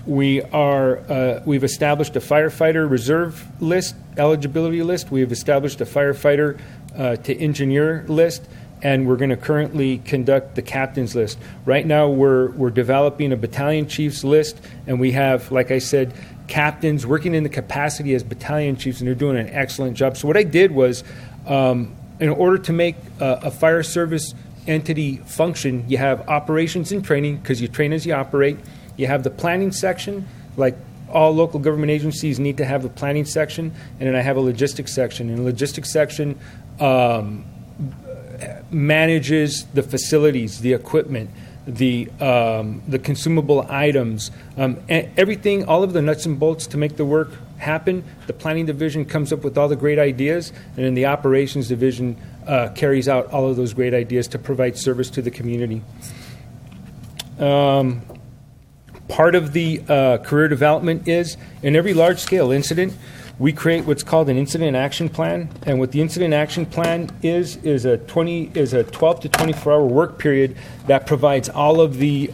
We've established a firefighter reserve list, eligibility list. We have established a firefighter to engineer list, and we're going to currently conduct the captain's list. Right now, we're developing a battalion chief's list, and we have, like I said, captains working in the capacity as battalion chiefs, and they're doing an excellent job. So what I did was, in order to make a fire service entity function, you have operations and training, because you train as you operate. You have the planning section, like all local government agencies need to have a planning section, and then I have a logistics section. And the logistics section manages the facilities, the equipment, the consumable items, everything, all of the nuts and bolts to make the work happen. The planning division comes up with all the great ideas, and then the operations division carries out all of those great ideas to provide service to the community. Part of the career development is, in every large-scale incident, we create what's called an incident action plan. And what the incident action plan is a 12 to 24-hour work period that provides all of the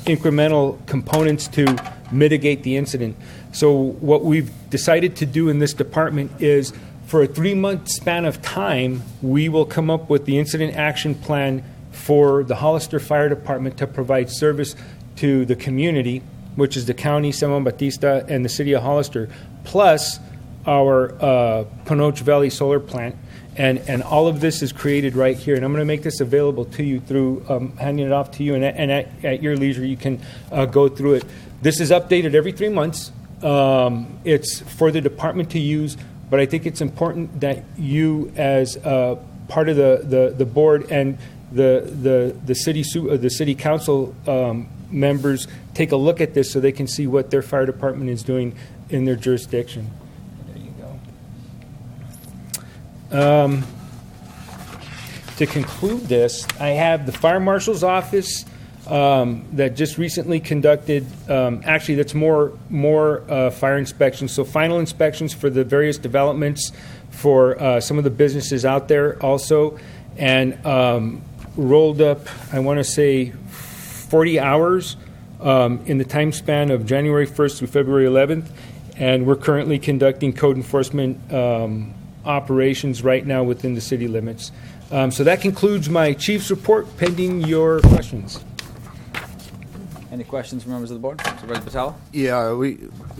incremental components to mitigate the incident. So what we've decided to do in this department is, for a 3-month span of time, we will come up with the incident action plan for the Hollister Fire Department to provide service to the community. which is the county, San Juan Bautista, and the city of Hollister, plus our Panoche Valley solar plant. And all of this is created right here. And I'm going to make this available to you through handing it off to you. And at your leisure, you can go through it. This is updated every 3 months. It's for the department to use. But I think it's important that you, as part of the board and the city council members, take a look at this so they can see what their fire department is doing in their jurisdiction. To conclude this, I have the fire marshal's office that just recently conducted. Actually, that's more fire inspections. So final inspections for the various developments for some of the businesses out there also, and rolled up, I want to say, 40 hours in the time span of January 1st through February 11th, and we're currently conducting code enforcement operations right now within the city limits. So that concludes my chief's report, pending your questions. Any questions from members of the board? Supervisor Botelho? Yeah,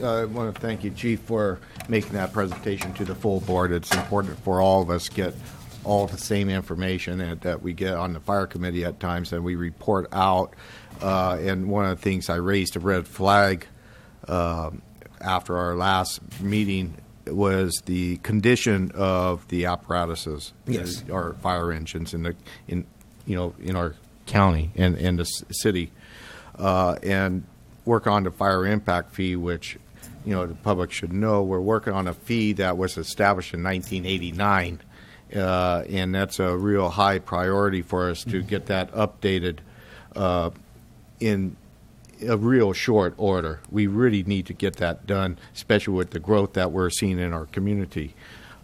I want to thank you, Chief, for making that presentation to the full board. It's important for all of us to get all the same information that we get on the fire committee at times, and we report out. And one of the things I raised a red flag after our last meeting was the condition of the apparatuses, yes, our fire engines in our county and the city, and work on the fire impact fee, which the public should know. We're working on a fee that was established in 1989, and that's a real high priority for us to get that updated in a real short order. We really need to get that done, especially with the growth that we're seeing in our community.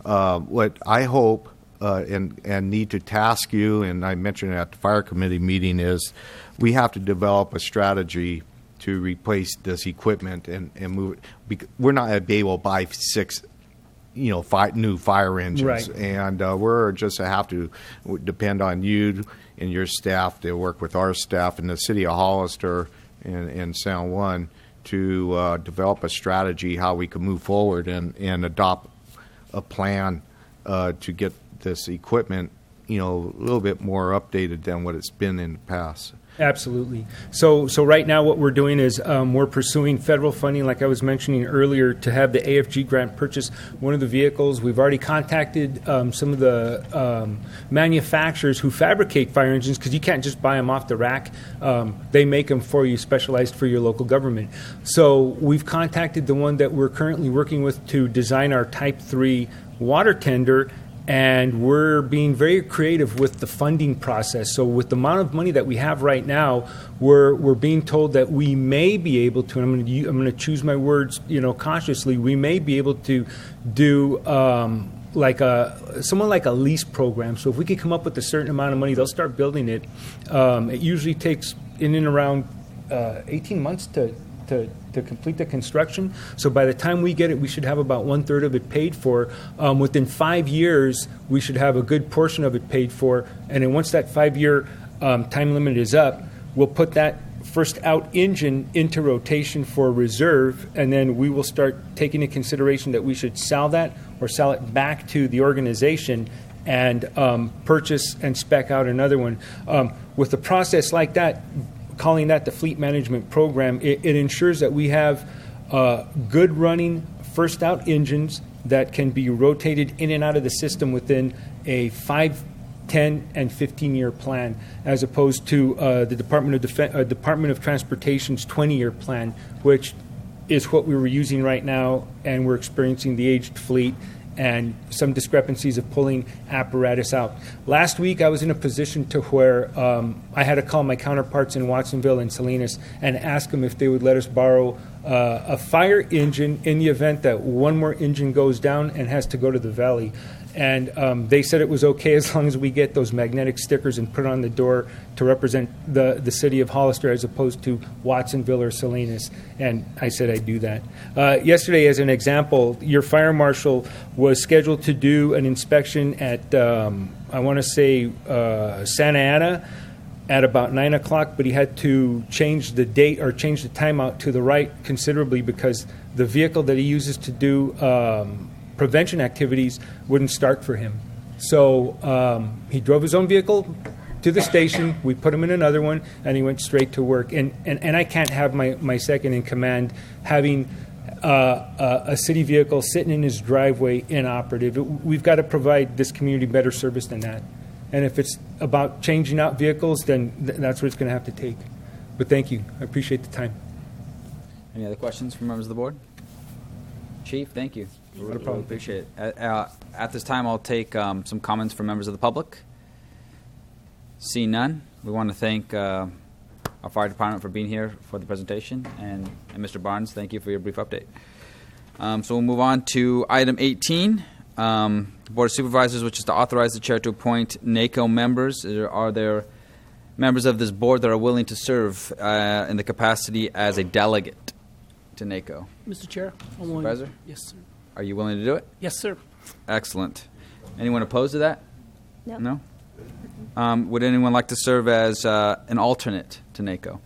What I hope and need to task you, and I mentioned it at the fire committee meeting, is we have to develop a strategy to replace this equipment and move it. We're not going to be able to buy 6 new fire engines, right, and we're just have to depend on you and your staff to work with our staff in the city of Hollister and San Juan to develop a strategy how we can move forward and adopt a plan to get this equipment, a little bit more updated than what it's been in the past. Absolutely. So right now what we're doing is we're pursuing federal funding, like I was mentioning earlier, to have the AFG grant purchase one of the vehicles. We've already contacted some of the manufacturers who fabricate fire engines, because you can't just buy them off the rack. They make them for you, specialized for your local government. So we've contacted the one that we're currently working with to design our Type 3 water tender, and we're being very creative with the funding process. So with the amount of money that we have right now, we're being told that we may be able to, and I'm going to choose my words, cautiously, we may be able to do like a lease program. So if we could come up with a certain amount of money, they'll start building it. It usually takes in and around 18 months to complete the construction. So by the time we get it, we should have about 1/3 of it paid for. Within 5 years, we should have a good portion of it paid for. And then once that 5-year time limit is up, we'll put that first out engine into rotation for reserve, and then we will start taking into consideration that we should sell that or sell it back to the organization and purchase and spec out another one. With a process like that, calling that the fleet management program, it ensures that we have good running first out engines that can be rotated in and out of the system within a 5, 10, and 15-year plan, as opposed to the Department of Transportation's 20-year plan, which is what we were using right now, and we're experiencing the aged fleet and some discrepancies of pulling apparatus out. Last week, I was in a position to where I had to call my counterparts in Watsonville and Salinas and ask them if they would let us borrow a fire engine in the event that one more engine goes down and has to go to the valley. And they said it was okay as long as we get those magnetic stickers and put on the door to represent the city of Hollister as opposed to Watsonville or Salinas. And I said I'd do that. Yesterday, as an example, your fire marshal was scheduled to do an inspection at, I want to say, Santa Ana. at about 9 o'clock, but he had to change the date or change the timeout to the right considerably because the vehicle that he uses to do prevention activities wouldn't start for him. So he drove his own vehicle to the station, we put him in another one, and he went straight to work. And I can't have my second in command having a city vehicle sitting in his driveway inoperative. We've got to provide this community better service than that. And if it's about changing out vehicles, then that's what it's going to have to take. But thank you. I appreciate the time. Any other questions from members of the board? Chief, thank you. Really appreciate it. At this time, I'll take some comments from members of the public. See none. We want to thank our fire department for being here for the presentation, and Mr. Barnes, thank you for your brief update. So we'll move on to item 18, the Board of Supervisors, which is to authorize the chair to appoint NACO members. Are there members of this board that are willing to serve in the capacity as a delegate to NACO? Mr. Chair, I'm willing. Supervisor? Yes, sir. Are you willing to do it? Yes, sir. Excellent. Anyone opposed to that? No. No? Would anyone like to serve as an alternate to NACO?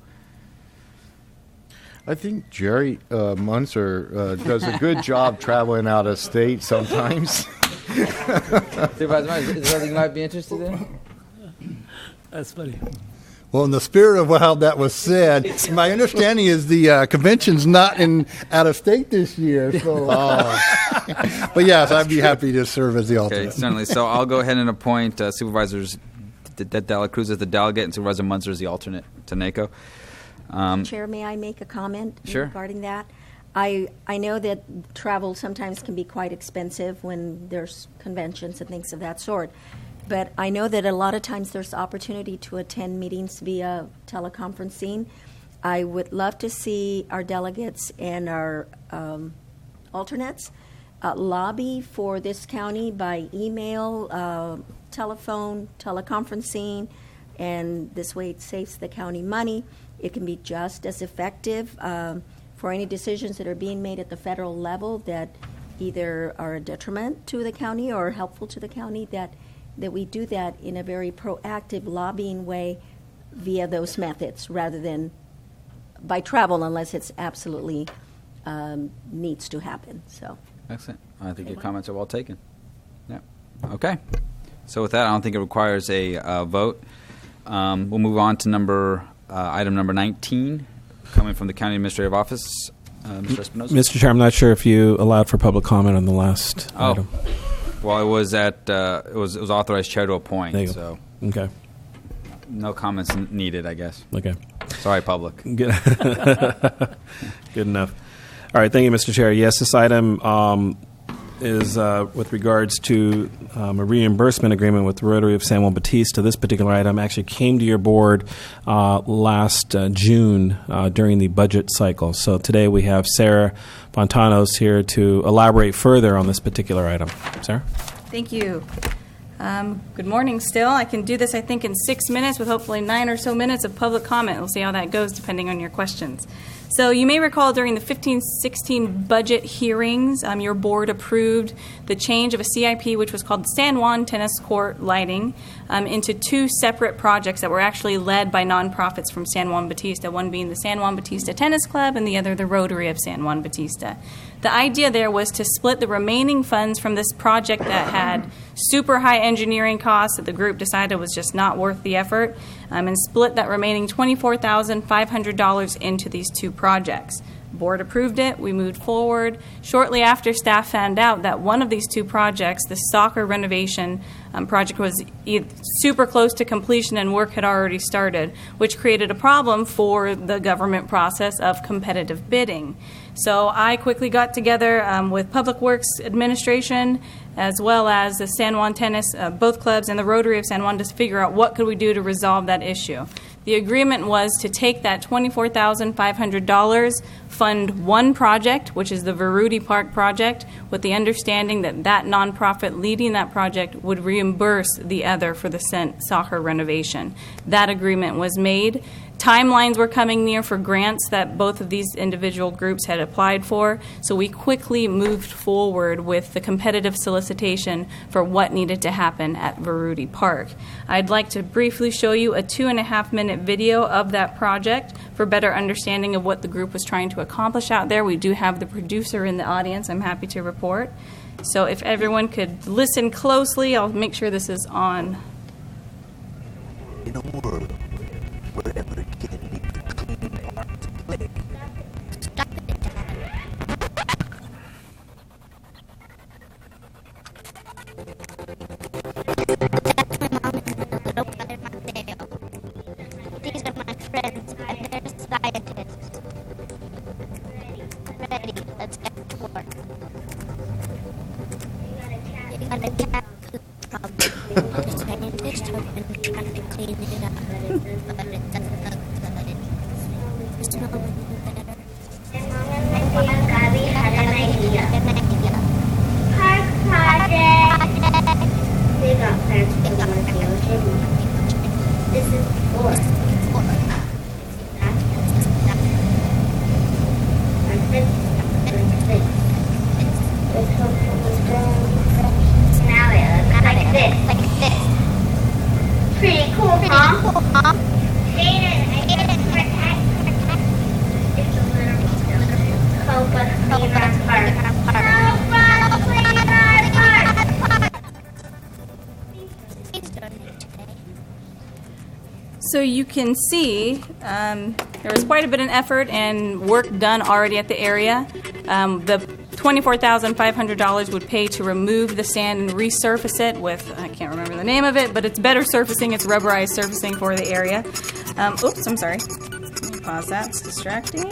I think Jerry Munzer does a good job traveling out of state sometimes. Supervisor, is there something you might be interested in? That's funny. Well, in the spirit of how that was said, my understanding is the convention's not out of state this year. So, but yes, I'd be happy to serve as the alternate. Okay, certainly. So I'll go ahead and appoint Supervisors De La Cruz as the delegate and Supervisor Munzer as the alternate to NACO. Chair, may I make a comment Sure. regarding that? I know that travel sometimes can be quite expensive when there's conventions and things of that sort. But I know that a lot of times there's opportunity to attend meetings via teleconferencing. I would love to see our delegates and our alternates lobby for this county by email, telephone, teleconferencing, and this way it saves the county money. It can be just as effective for any decisions that are being made at the federal level that either are a detriment to the county or helpful to the county, that we do that in a very proactive lobbying way via those methods rather than by travel unless it's absolutely needs to happen. So. Excellent. I think your comments are well taken. Yeah. Okay. So with that, I don't think it requires a vote. We'll move on to item number 19, coming from the County Administrative Office. Mr. Espinosa. Mr. Chair, I'm not sure if you allowed for public comment on the last item. Well, it was it was authorized chair to appoint. There you go. So okay. No comments needed, I guess. Okay. Sorry, public. Good. Good enough. All right. Thank you, Mr. Chair. Yes, this item is with regards to a reimbursement agreement with the Rotary of San Juan Bautista. This particular item actually came to your board last June during the budget cycle. So today we have Sarah Fontanos here to elaborate further on this particular item. Sarah? Thank you. Good morning still. I can do this, I think, in 6 minutes with hopefully 9 or so minutes of public comment. We'll see how that goes depending on your questions. So you may recall during the 15-16 budget hearings, your board approved the change of a CIP, which was called San Juan Tennis Court Lighting, into two separate projects that were actually led by nonprofits from San Juan Bautista, one being the San Juan Bautista Tennis Club and the other the Rotary of San Juan Bautista. The idea there was to split the remaining funds from this project that had super high engineering costs that the group decided was just not worth the effort, and split that remaining $24,500 into these two projects. Board approved it. We moved forward. Shortly after, staff found out that one of these two projects, the soccer renovation project, was super close to completion and work had already started, which created a problem for the government process of competitive bidding. So I quickly got together with Public Works Administration as well as the San Juan Tennis, both clubs, and the Rotary of San Juan to figure out what could we do to resolve that issue. The agreement was to take that $24,500, fund one project, which is the Verudi Park project, with the understanding that that nonprofit leading that project would reimburse the other for the soccer renovation. That agreement was made. Timelines were coming near for grants that both of these individual groups had applied for, so we quickly moved forward with the competitive solicitation for what needed to happen at Veruti Park. I'd like to briefly show you a 2.5-minute video of that project for better understanding of what the group was trying to accomplish out there. We do have the producer in the audience, I'm happy to report. So if everyone could listen closely, I'll make sure this is on. In a world where every kid needs a clean part to play. Stop it, These are my friends, and they're scientists. Ready, let's get to work. You got a cat poop problem. The scientists have been trying to clean it up, but it doesn't look good. There's no one better. And Mom and Gabby had an idea. Park project! They got plans for one field. This is 4. Now it looks like this. Pretty cool, huh? Jaden, protect. It's a little help us clean our park. Help us clean our park. So you can see there was quite a bit of effort and work done already at the area. The $24,500 would pay to remove the sand and resurface it with, I can't remember the name of it, but it's better surfacing. It's rubberized surfacing for the area. Oops, I'm sorry. Let me pause that. It's distracting.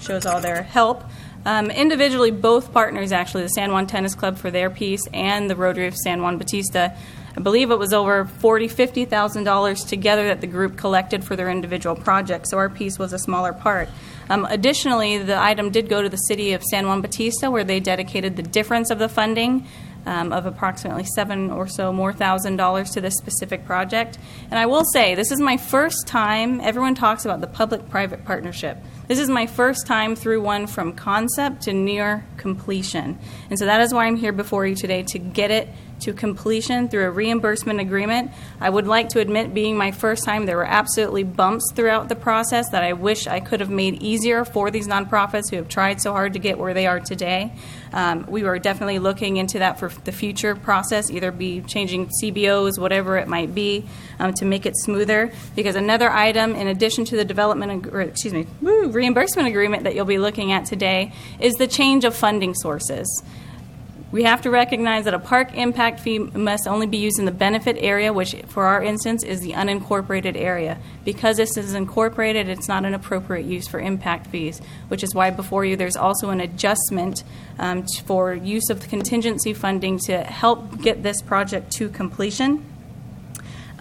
Shows all their help. Individually, both partners, actually, the San Juan Tennis Club for their piece and the Rotary of San Juan Bautista, I believe it was over $40,000, $50,000 together that the group collected for their individual projects, so our piece was a smaller part. Additionally, the item did go to the city of San Juan Bautista, where they dedicated the difference of the funding of approximately $7,000 or so more to this specific project. And I will say, this is my first time, everyone talks about the public-private partnership. This is my first time through one from concept to near completion. And so that is why I'm here before you today, to get it to completion through a reimbursement agreement. I would like to admit, being my first time, there were absolutely bumps throughout the process that I wish I could have made easier for these nonprofits who have tried so hard to get where they are today. We were definitely looking into that for the future process, either be changing CBOs, whatever it might be, to make it smoother. Because another item, in addition to the reimbursement agreement that you'll be looking at today, is the change of funding sources. We have to recognize that a park impact fee must only be used in the benefit area, which for our instance is the unincorporated area. Because this is incorporated, it's not an appropriate use for impact fees, which is why before you there's also an adjustment for use of contingency funding to help get this project to completion.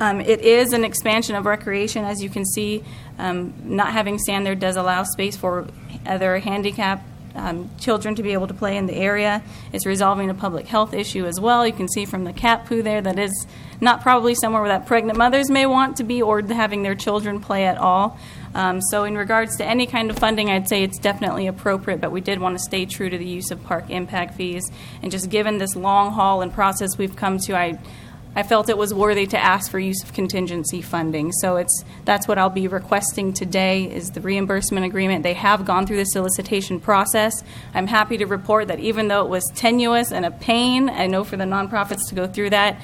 It is an expansion of recreation, as you can see. Not having sand there does allow space for other handicapped children to be able to play in the area. It's resolving a public health issue as well. You can see from the cat poo there that is not probably somewhere where that pregnant mothers may want to be or having their children play at all. So in regards to any kind of funding, I'd say it's definitely appropriate, but we did want to stay true to the use of park impact fees. And just given this long haul and process we've come to, I felt it was worthy to ask for use of contingency funding. So that's what I'll be requesting today is the reimbursement agreement. They have gone through the solicitation process. I'm happy to report that even though it was tenuous and a pain, I know for the nonprofits to go through that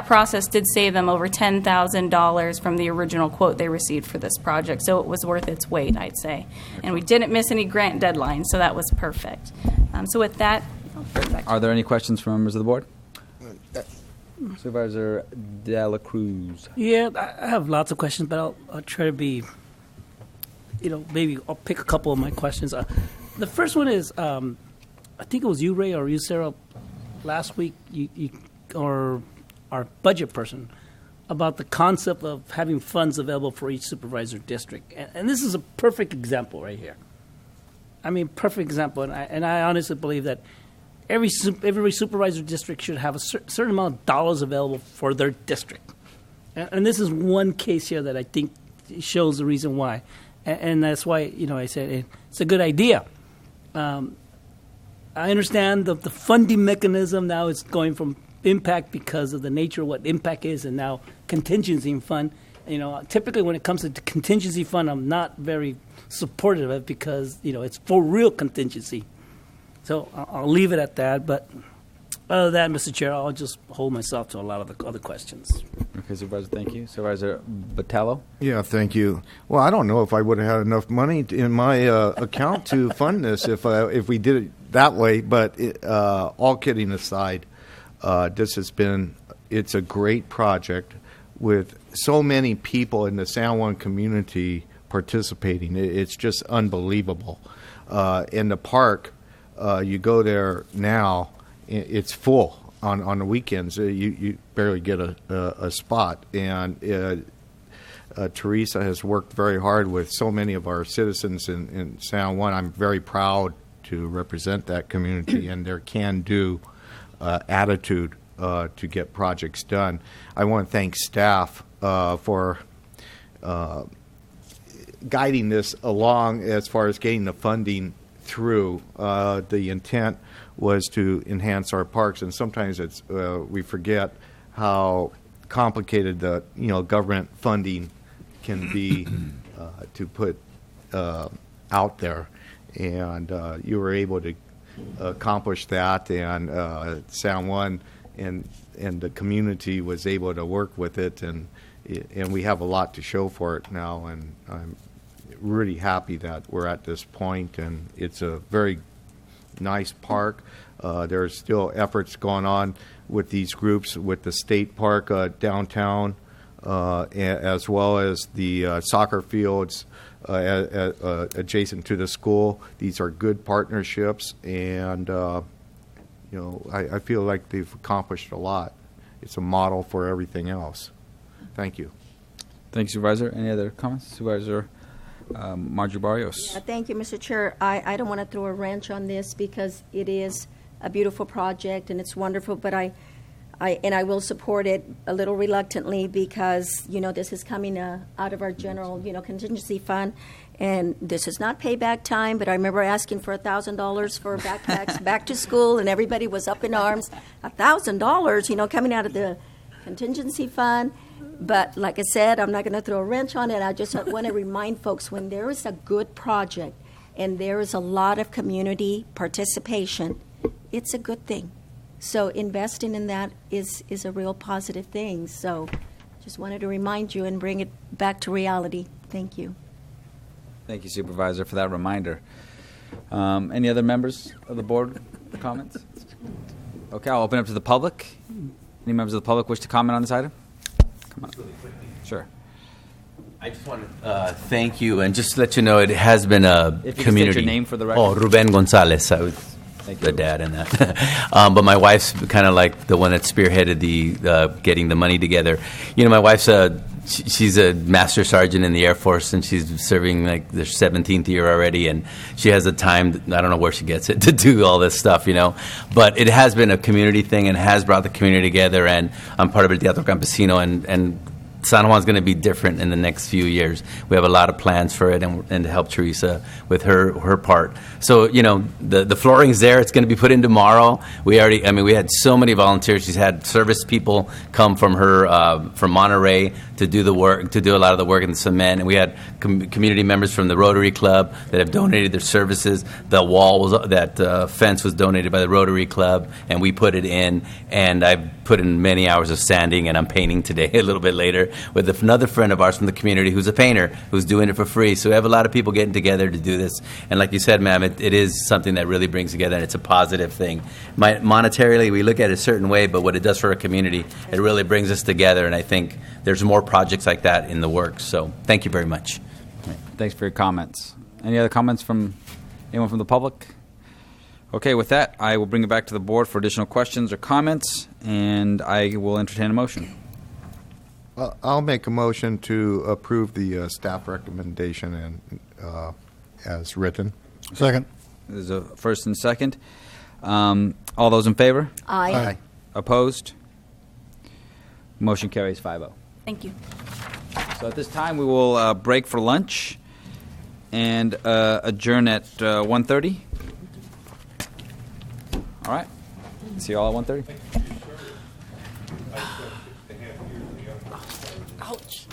process did save them over $10,000 from the original quote they received for this project. So it was worth its weight, I'd say. And we didn't miss any grant deadlines, so that was perfect. So with that, I'll turn it back to Are there any questions from members of the board? Supervisor De La Cruz. Yeah, I have lots of questions, but I'll try to be, maybe I'll pick a couple of my questions. The first one is, I think it was you, Ray, or you, Sarah, last week, or our budget person, about the concept of having funds available for each supervisor district. And this is a perfect example right here. I mean, perfect example. And I honestly believe that every supervisor district should have a certain amount of dollars available for their district. And this is one case here that I think shows the reason why. And that's why, I said it's a good idea. I understand the funding mechanism now is going from impact because of the nature of what impact is, and now contingency fund. Typically when it comes to the contingency fund, I'm not very supportive of it because, it's for real contingency. So I'll leave it at that. But other than that, Mr. Chair, I'll just hold myself to a lot of the other questions. Okay, Supervisor, thank you. Supervisor Botelho? Yeah, thank you. Well, I don't know if I would have had enough money in my account to fund this if we did it that way. But all kidding aside, it's a great project with so many people in the San Juan community participating. It's just unbelievable. In the park, you go there now, it's full on the weekends. You barely get a spot. And Teresa has worked very hard with so many of our citizens in San Juan. I'm very proud to represent that community and their can-do attitude to get projects done. I want to thank staff for guiding this along as far as getting the funding through. The intent was to enhance our parks, and sometimes we forget how complicated the government funding can be to put out there, and you were able to accomplish that, and San Juan and the community was able to work with it, and we have a lot to show for it now, and I'm really happy that we're at this point, and it's a very nice park. There's still efforts going on with these groups with the state park downtown, as well as the soccer fields adjacent to the school. These are good partnerships, and I feel like they've accomplished a lot. It's a model for everything else. Thank you. Thank you, Supervisor. Any other comments? Supervisor Margie Barrios. Yeah, thank you, Mr. Chair. I don't want to throw a wrench on this because it is a beautiful project and it's wonderful, but I will support it a little reluctantly because, this is coming out of our general, contingency fund. And this is not payback time, but I remember asking for $1,000 for backpacks back to school, and everybody was up in arms. $1,000, coming out of the contingency fund. But like I said, I'm not going to throw a wrench on it. I just want to remind folks, when there is a good project and there is a lot of community participation, it's a good thing. So investing in that is a real positive thing. So just wanted to remind you and bring it back to reality. Thank you. Thank you, Supervisor, for that reminder. Any other members of the board with comments? Okay, I'll open up to the public. Any members of the public wish to comment on this item? Come on. Sure. I just want to thank you and just let you know it has been a If you community. could state your name for the record. Oh, Ruben Gonzalez. I was the dad in that. But my wife's kind of like the one that spearheaded the getting the money together. My wife's she's a master sergeant in the Air Force, and she's serving like their 17th year already, and she has the time, I don't know where she gets it, to do all this stuff, But it has been a community thing and has brought the community together, and I'm part of El Teatro Campesino, and San Juan's going to be different in the next few years. We have a lot of plans for it, and to help Teresa with her part. So, the flooring's there. It's going to be put in tomorrow. We had so many volunteers. She's had service people come from from Monterey to do the work, to do a lot of the work in the cement. And we had community members from the Rotary Club that have donated their services. The fence was donated by the Rotary Club, and we put it in. And I've put in many hours of sanding, and I'm painting today a little bit later with another friend of ours from the community who's a painter who's doing it for free. So we have a lot of people getting together to do this. And like you said, ma'am, it is something that really brings together, and it's a positive thing. Monetarily, we look at it a certain way, but what it does for our community, it really brings us together, and I think there's more projects like that in the works. So thank you very much. Thanks for your comments. Any other comments from anyone from the public? Okay, with that, I will bring it back to the board for additional questions or comments, and I will entertain a motion. I'll make a motion to approve the staff recommendation and as written. Second. There's a first and second. All those in favor? Aye. Opposed? Motion carries 5-0. Thank you. So at this time, we will break for lunch and adjourn at 1:30. All right. See you all at 1:30. Ouch.